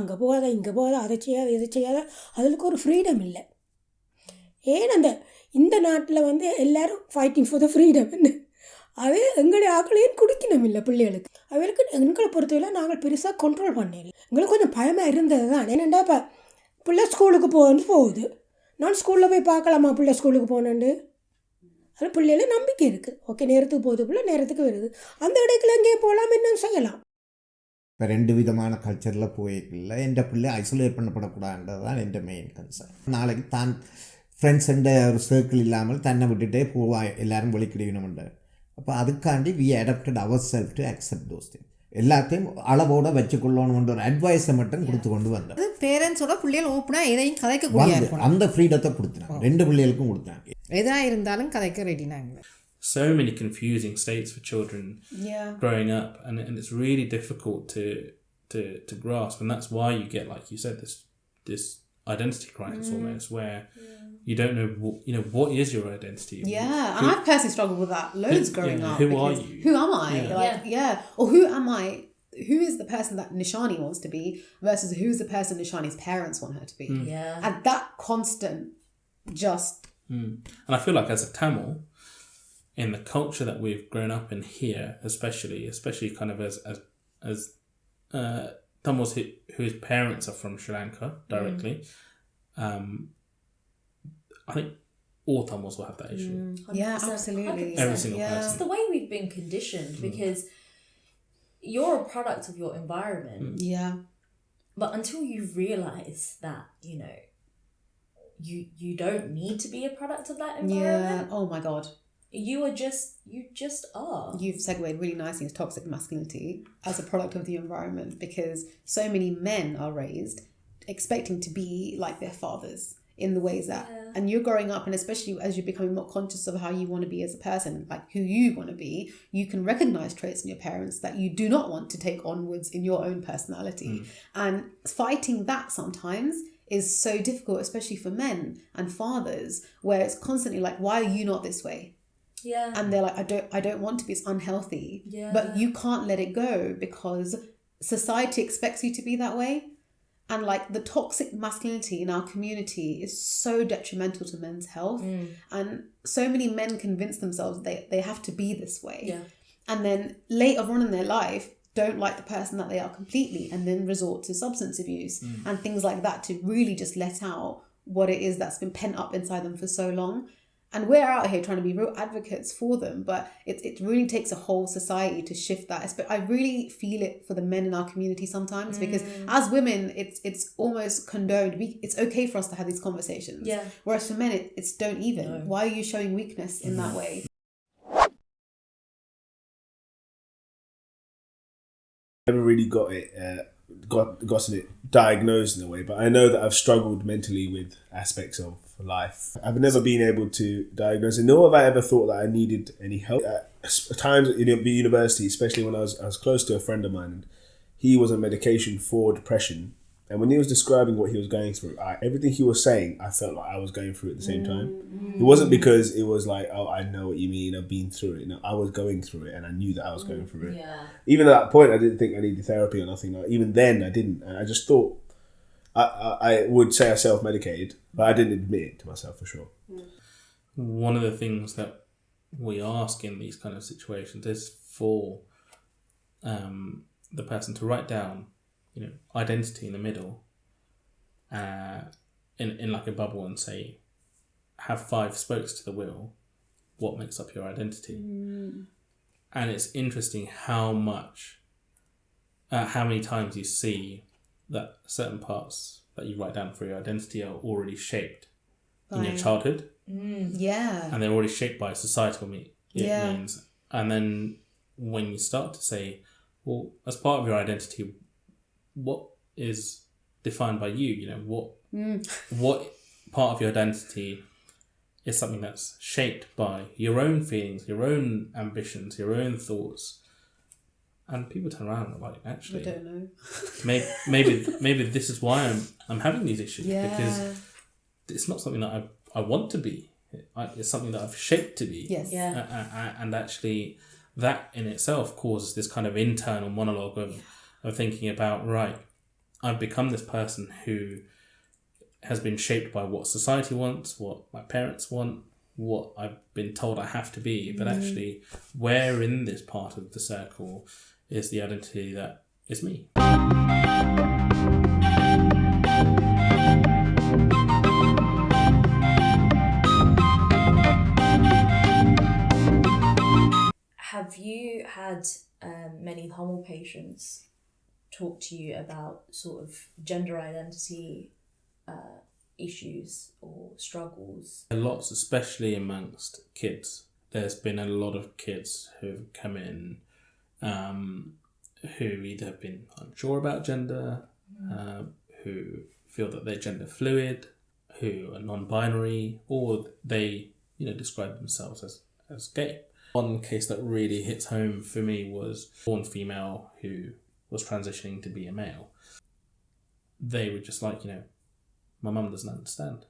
அங்கே போகாத இங்கே போகாத அதை செய்யாத இதை செய்யாத, அதுக்கு ஒரு ஃப்ரீடம் இல்லை. ஏன் இந்த நாட்டில் எல்லோரும் ஃபைட்டிங் ஃபார் த ஃப்ரீடம், அது எங்களுடைய ஆக்களையும் குடிக்கணும் இல்லை பிள்ளைகளுக்கு. அவளுக்கு எங்களை பொறுத்தவரை நாங்கள் பெருசாக கண்ட்ரோல் பண்ணல. எங்களுக்கு கொஞ்சம் பயமாக இருந்தது தான். என்னென்னா இப்போ பிள்ளை ஸ்கூலுக்கு போகுது, நான் ஸ்கூலில் போய் பார்க்கலாமா பிள்ளை ஸ்கூலுக்கு போனேன்ண்டு? அது பிள்ளைகள நம்பிக்கை இருக்குது. ஓகே, நேரத்துக்கு போகுது பிள்ளை, நேரத்துக்கு வருது, அந்த இடத்துல எங்கேயும் போகலாம், என்ன செய்யலாம். இப்போ 2 விதமான கல்ச்சரில் போயிக்கல. என் பிள்ளை ஐசோலேட் பண்ணப்படக்கூடாதுன்றது தான் என் மெயின் கன்சர்ன். நாளைக்கு தான் ஃப்ரெண்ட்ஸுண்ட ஒரு சர்க்கிள் இல்லாமல் தன்னை விட்டுட்டே போவா எல்லோரும் வெளிக்கிடணும்ன்ற. அப்போ அதுக்காண்டி we adapted our self to accept those thing. எல்லாத்தையும் அளவோடு வச்சுக்கொள்ளணுன்ற ஒரு அட்வைஸை மட்டும் கொடுத்து கொண்டு வந்தோம். அது பேரண்ட்ஸோட பிள்ளைகள் ஓப்பனாக எதையும் கதைக்கக்கூடிய இருக்கணும். அந்த ஃப்ரீடத்தை கொடுத்துறாங்க, 2 பிள்ளைகளுக்கும் கொடுத்தாங்க. எதாக இருந்தாலும் கதைக்க ரெடினாங்க. So many confusing states for children growing up, and it's really difficult to grasp, and that's why you get, like you said, this identity crisis almost, where you don't know what is your identity. And I've personally struggled with that loads growing up. Who are you? Who am I? Or who am I? Who is the person that Nishani wants to be versus who's the person Nishani's parents want her to be? And that constant just. And I feel like as a Tamil, in the culture that we've grown up in here, especially kind of as Tamils whose parents are from Sri Lanka directly, I think all Tamils will have that issue. 100%, Absolutely. 100%. Every single person. It's the way we've been conditioned because you're a product of your environment. But until you realise that, you don't need to be a product of that environment. Oh my God. You just are. You've segued really nicely into toxic masculinity as a product of the environment, because so many men are raised expecting to be like their fathers in the ways that, and you're growing up, and especially as you're becoming more conscious of how you want to be as a person, like who you want to be, you can recognize traits in your parents that you do not want to take onwards in your own personality. And fighting that sometimes is so difficult, especially for men and fathers, where it's constantly like, why are you not this way? And they're like, I don't want to be, it's unhealthy. But you can't let it go because society expects you to be that way. And like the toxic masculinity in our community is so detrimental to men's health. And so many men convince themselves they have to be this way. And then later on in their life, don't like the person that they are completely, and then resort to substance abuse and things like that to really just let out what it is that's been pent up inside them for so long. And we're out here trying to be real advocates for them, but it really takes a whole society to shift that. But I really feel it for the men in our community sometimes, because as women, it's almost condoned. It's okay for us to have these conversations. Whereas for men, it's don't even. No. Why are you showing weakness in that way? Never really got it diagnosed in a way, but I know that I've struggled mentally with aspects of life. I've never been able to diagnose it, nor have I ever thought that I needed any help. At times at university, especially when I was close to a friend of mine, and he was on medication for depression, and when he was describing what he was going through, everything he was saying, I felt like I was going through it at the same time. It wasn't because it was like, oh, I know what you mean, I've been through it. No, I was going through it, and I knew that I was going through it. Even at that point, I didn't think I needed therapy or nothing. Like, even then, I didn't. And I just thought, I would say I self-medicated, but I didn't admit it to myself for sure. One of the things that we ask in these kind of situations is for the person to write down, identity in the middle, in like a bubble, and say, have 5 spokes to the wheel. What makes up your identity? And it's interesting how many times you see that certain parts that you write down for your identity are already shaped in your childhood. And they're already shaped by societal means. And then when you start to say, well, as part of your identity, what is defined by you? What part of your identity is something that's shaped by your own feelings, your own ambitions, your own thoughts? And people turn around and are like, actually, I don't know. maybe this is why I'm having these issues, because it's not something that I want to be. It's something that I've shaped to be. And actually, that in itself causes this kind of internal monologue of thinking about, right, I've become this person who has been shaped by what society wants, what my parents want, what I've been told I have to be. But actually, where in this part of the circle is the identity that is me? Have you had many Tamil patients talk to you about sort of gender identity issues or struggles? Lots, especially amongst kids. There's been a lot of kids who've come in who either have been unsure about gender, who feel that they're gender fluid, who are non-binary, or they, describe themselves as gay. One case that really hits home for me was a born female who was transitioning to be a male. They were just like, my mum doesn't understand.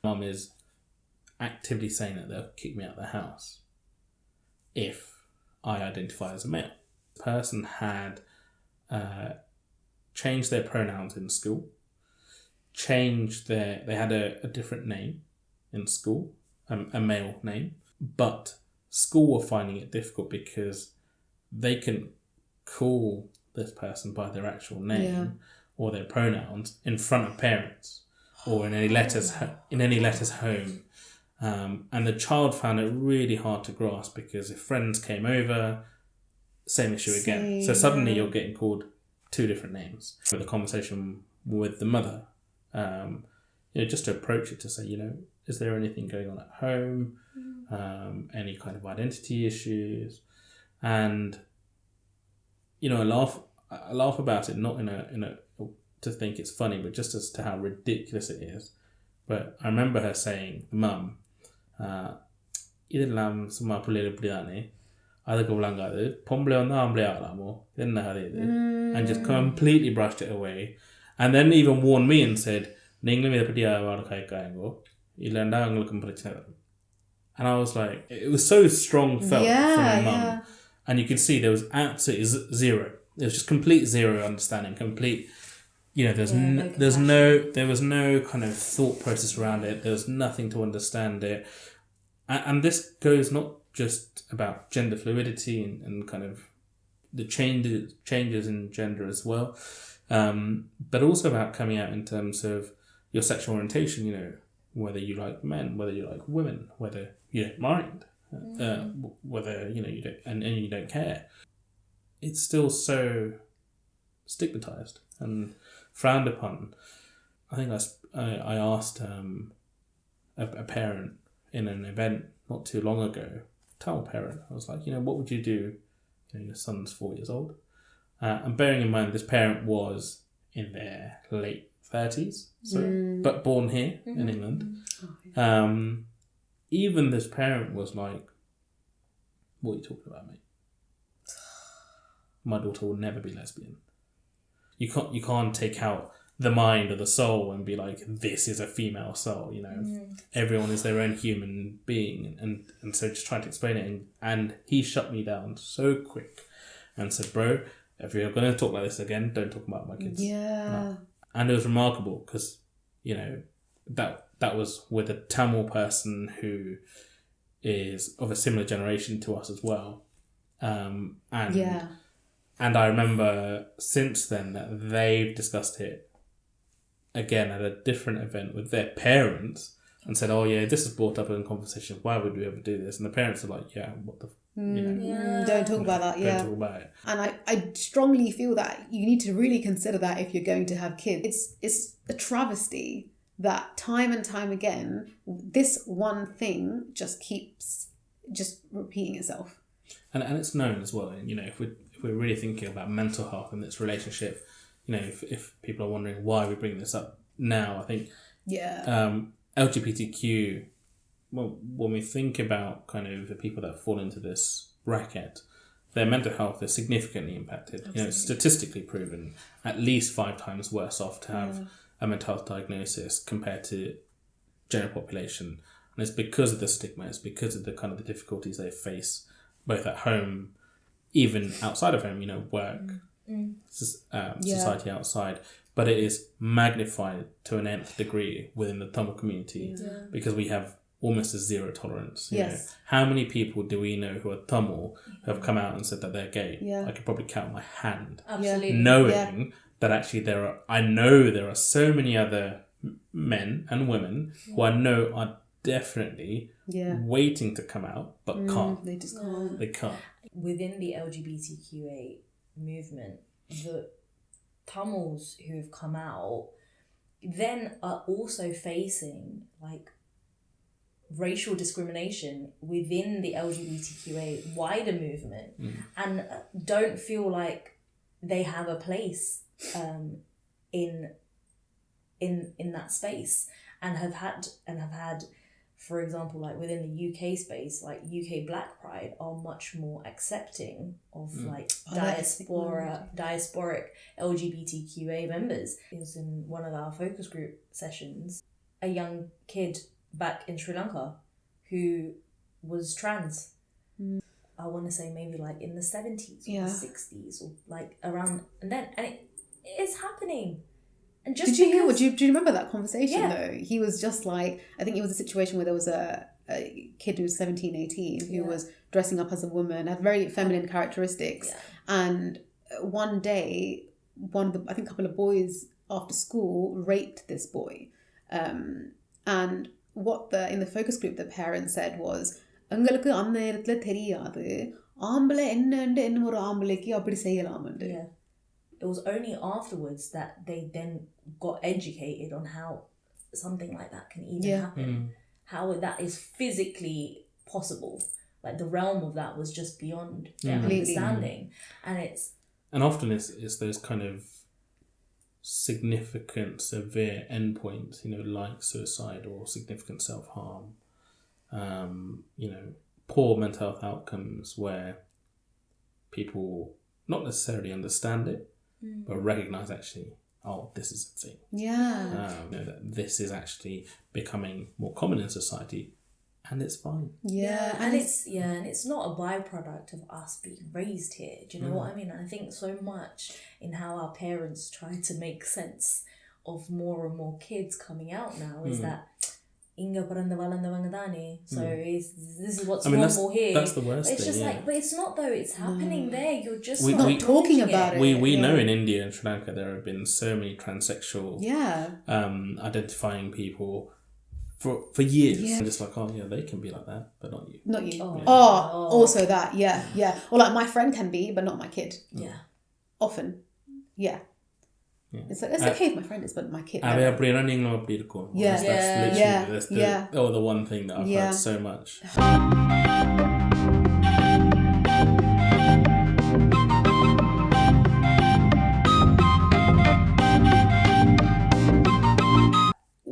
Mum is actively saying that they'll kick me out of the house if I identify as a male. The person had changed their pronouns in school, they had a different name in school, a male name, but school were finding it difficult because they couldn't call this person by their actual name or their pronouns in front of parents or in any letters home. And the child found it really hard to grasp because if friends came over, same issue again. So suddenly you're getting called two different names. With a conversation with the mother, just to approach it to say, is there anything going on at home? Any kind of identity issues? And I laugh about it, not in a to think it's funny, but just as to how ridiculous it is. But I remember her saying, mum, இதெல்லாம் சும்மா பிள்ளைகள் இப்படிதானே அதுக்கு விளங்காது பொம்பளை வந்து ஆம்பளை ஆகலாமோ என்ன அது இது and just completely brushed it away and then even warned me and said நீங்களும் இதை பற்றி வாட காய்க்காயங்கோ இல்லைண்டா உங்களுக்கும் பிரச்சனை வரும். And I was like, it was so strong felt from my mum. And you could see there was absolutely zero. There was just complete zero understanding, complete, there was no kind of thought process around it. There was nothing to understand it. And this goes not just about gender fluidity and kind of the changes in gender as well, but also about coming out in terms of your sexual orientation, whether you like men, whether you like women, whether you don't mind, whether, you don't, and you don't care. It's still so stigmatized and frowned upon. I think I asked a parent in an event not too long ago, Tamil parent, I was like, what would you do? Your son's 4 years old. And bearing in mind this parent was in their late 30s, but born here in England. Even this parent was like, what are you talking about, mate? My daughter will never be lesbian. You can't take out the mind or the soul and be like, this is a female soul, everyone is their own human being, and so just trying to explain it, and he shut me down so quick and said, bro, if you're going to talk like this again, don't talk about my kids. No. And it was remarkable because that was with a Tamil person who is of a similar generation to us as well, and I remember since then that they've discussed it again at a different event with their parents and said, oh yeah, this is brought up in conversation, why would we ever do this? And the parents are like, yeah, what the don't talk about that. Don't talk about it. And I strongly feel that you need to really consider that if you're going to have kids. It's a travesty that time and time again this one thing just keeps just repeating itself, and it's known as well. If we're really thinking about mental health and its relationship, if people are wondering why we bring this up now, I think LGBTQ, well, when we think about kind of the people that fall into this bracket, their mental health is significantly impacted. It's statistically proven at least 5 times worse off to have a mental health diagnosis compared to general population. And it's because of the stigma, it's because of the kind of the difficulties they face both at home, even outside of home, work, society outside, but it is magnified to an nth degree within the Tamil community because we have almost a zero tolerance. How many people do we know who are Tamil who have come out and said that they're gay? I could probably count my hand. Absolutely. Knowing that actually there are so many other men and women who I know are definitely waiting to come out but can't. They just can't. They can't. Within the LGBTQA movement, the Tamils who have come out then are also facing racial discrimination within the LGBTQA wider movement and don't feel like they have a place in that space, and have had, for example, like within the UK space, like UK Black Pride are much more accepting of like diasporic LGBTQA members. It was in one of our focus group sessions, a young kid back in Sri Lanka who was trans. I want to say maybe like in the 70s or the 60s or like around, and it's happening. And just do you remember that conversation though? He was just like, I think it was a situation where there was a kid who was 17, 18 who was dressing up as a woman, had very feminine characteristics, and one day I think a couple of boys after school raped this boy, and what in the focus group the parents said was, உங்களுக்கு அந்த நேரத்துல தெரியாது ஆம்பளை என்ன ஒரு ஆம்பளைக்கு அப்படி செய்யலாம்னு. It was only afterwards that they then got educated on how something like that can even happen. How that is physically possible. Like the realm of that was just beyond their understanding. And often it's those kind of significant, severe endpoints, like suicide or significant self-harm. Poor mental health outcomes where people not necessarily understand it, but recognize actually, this is a thing. That this is actually becoming more common in society, and it's fine. And it's not a byproduct of us being raised here. Do you know what I mean? And I think so much in how our parents try to make sense of more and more kids coming out now is that Inga paranda valandavanga dane. So this is what's normal here. That's the worst thing. It's just like, but it's not though. It's happening there. You're just not talking about it. We know in India and Sri Lanka there have been so many transsexual identifying people for years. And just like, they can be like that, but not you. Not you. Also that, or like my friend can be, but not my kid. Often, It's okay if my friend is, but my kid. That's the one thing that I've heard so much.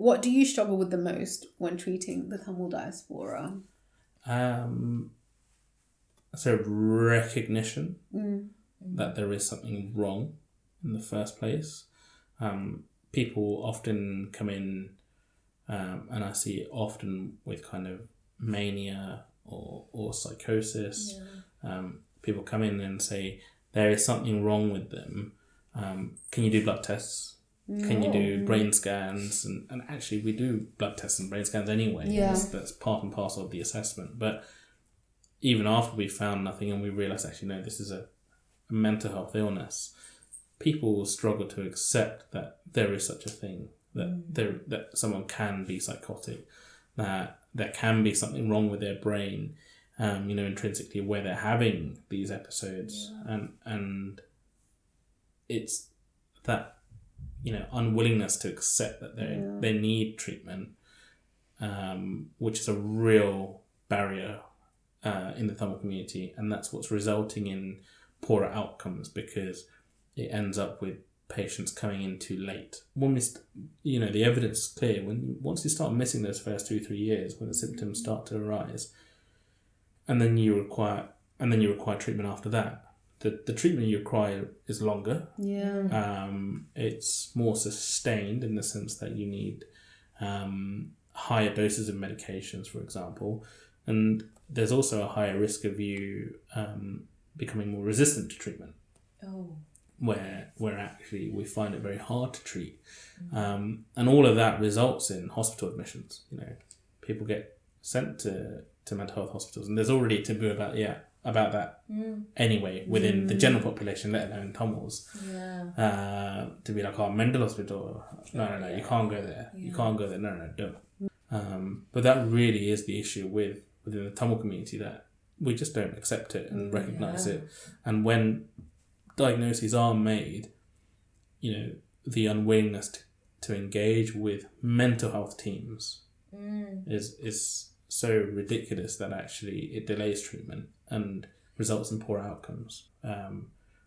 What do you struggle with the most when treating the Tamil diaspora? So recognition that there is something wrong in the first place. People often come in, and I see it often with kind of mania or psychosis. People come in and say there is something wrong with them. Can you do blood tests? Can you do brain scans? And actually we do blood tests and brain scans anyway. That's part and parcel of the assessment. But even after we found nothing and we realised actually no, this is a mental health illness, people struggle to accept that there is such a thing, that someone can be psychotic, that there can be something wrong with their brain, intrinsically where they're having these episodes, and it's that unwillingness to accept that they need treatment, which is a real barrier in the Tamil community, and that's what's resulting in poorer outcomes because it ends up with patients coming in too late. When the evidence is clear. Once you start missing those first 2-3 years, when the symptoms start to arise, and then you require treatment after that. The treatment you require is longer. It's more sustained in the sense that you need higher doses of medications, for example, and there's also a higher risk of you becoming more resistant to treatment. Where actually we find it very hard to treat, and all of that results in hospital admissions. People get sent to mental health hospitals, and there's already a taboo about that anyway within the general population, let alone Tamils. To be like, mental hospital, no, you can't go there. You can't go there. No, don't. But that really is the issue within the Tamil community, that we just don't accept it and recognise it, and when diagnoses are made, the unwillingness to engage with mental health teams is so ridiculous that actually it delays treatment and results in poor outcomes.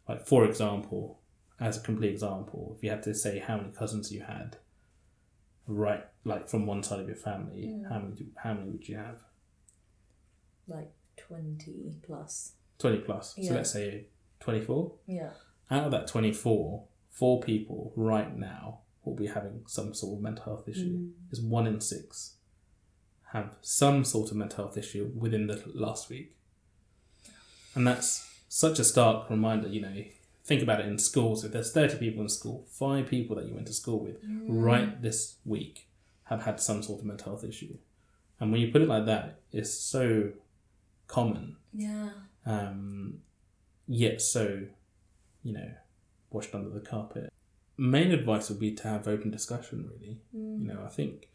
Like, for example, as a complete example, if you had to say how many cousins you had, right, like from one side of your family, how many would you have? Like 20 plus. 20 plus. So let's say 24. Yeah. Out of that 24, 4 people right now will be having some sort of mental health issue. Is 1 in 6 have some sort of mental health issue within the last week. And that's such a stark reminder, you know, think about it in schools. If there's 30 people in school, 5 people that you went to school with right this week have had some sort of mental health issue. And when you put it like that, it's so common. Yeah. Yet so, you know, washed under the carpet. Main advice would be to have open discussion, really. You know, I think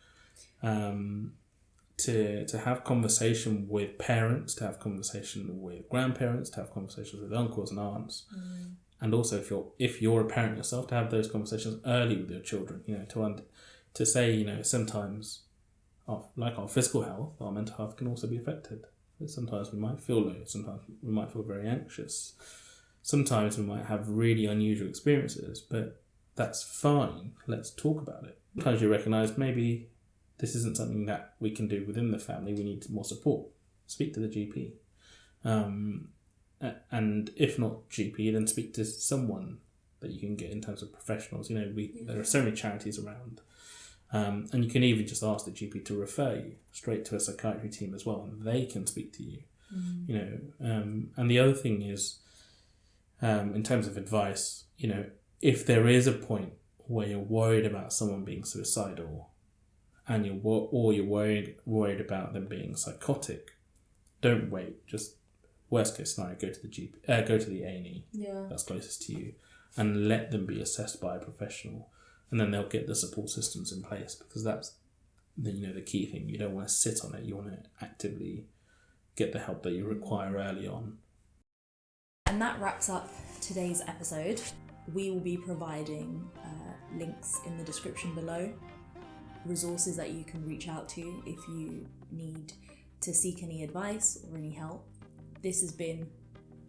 to have conversation with parents, to have conversation with grandparents, to have conversations with uncles and aunts, and also if you're a parent yourself, to have those conversations early with your children. You know, to say, you know, sometimes our physical health, our mental health can also be affected. Sometimes we might feel low. Sometimes we might feel very anxious. Sometimes we might have really unusual experiences, but that's fine. Let's talk about it. Sometimes you recognise maybe this isn't something that we can do within the family. We need more support. Speak to the GP. And if not GP, then speak to someone that you can get in terms of professionals. You know, there are so many charities around. And you can even just ask the GP to refer you straight to a psychiatry team as well, and they can speak to you. You know, and the other thing is, in terms of advice, you know, if there is a point where you're worried about someone being suicidal, and you're worried about them being psychotic, don't wait. Just worst case scenario, go to the GP, go to the A&E that's closest to you, and let them be assessed by a professional. And then they'll get the support systems in place, because that's the key thing. You don't want to sit on it. You want to actively get the help that you require early on. And that wraps up today's episode. We will be providing links in the description below, resources that you can reach out to if you need to seek any advice or any help. This has been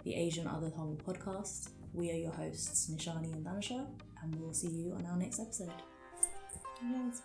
the Asian Other Tongue podcast. We are your hosts, Nishani and Danisha, and we'll see you on our next episode. Yes.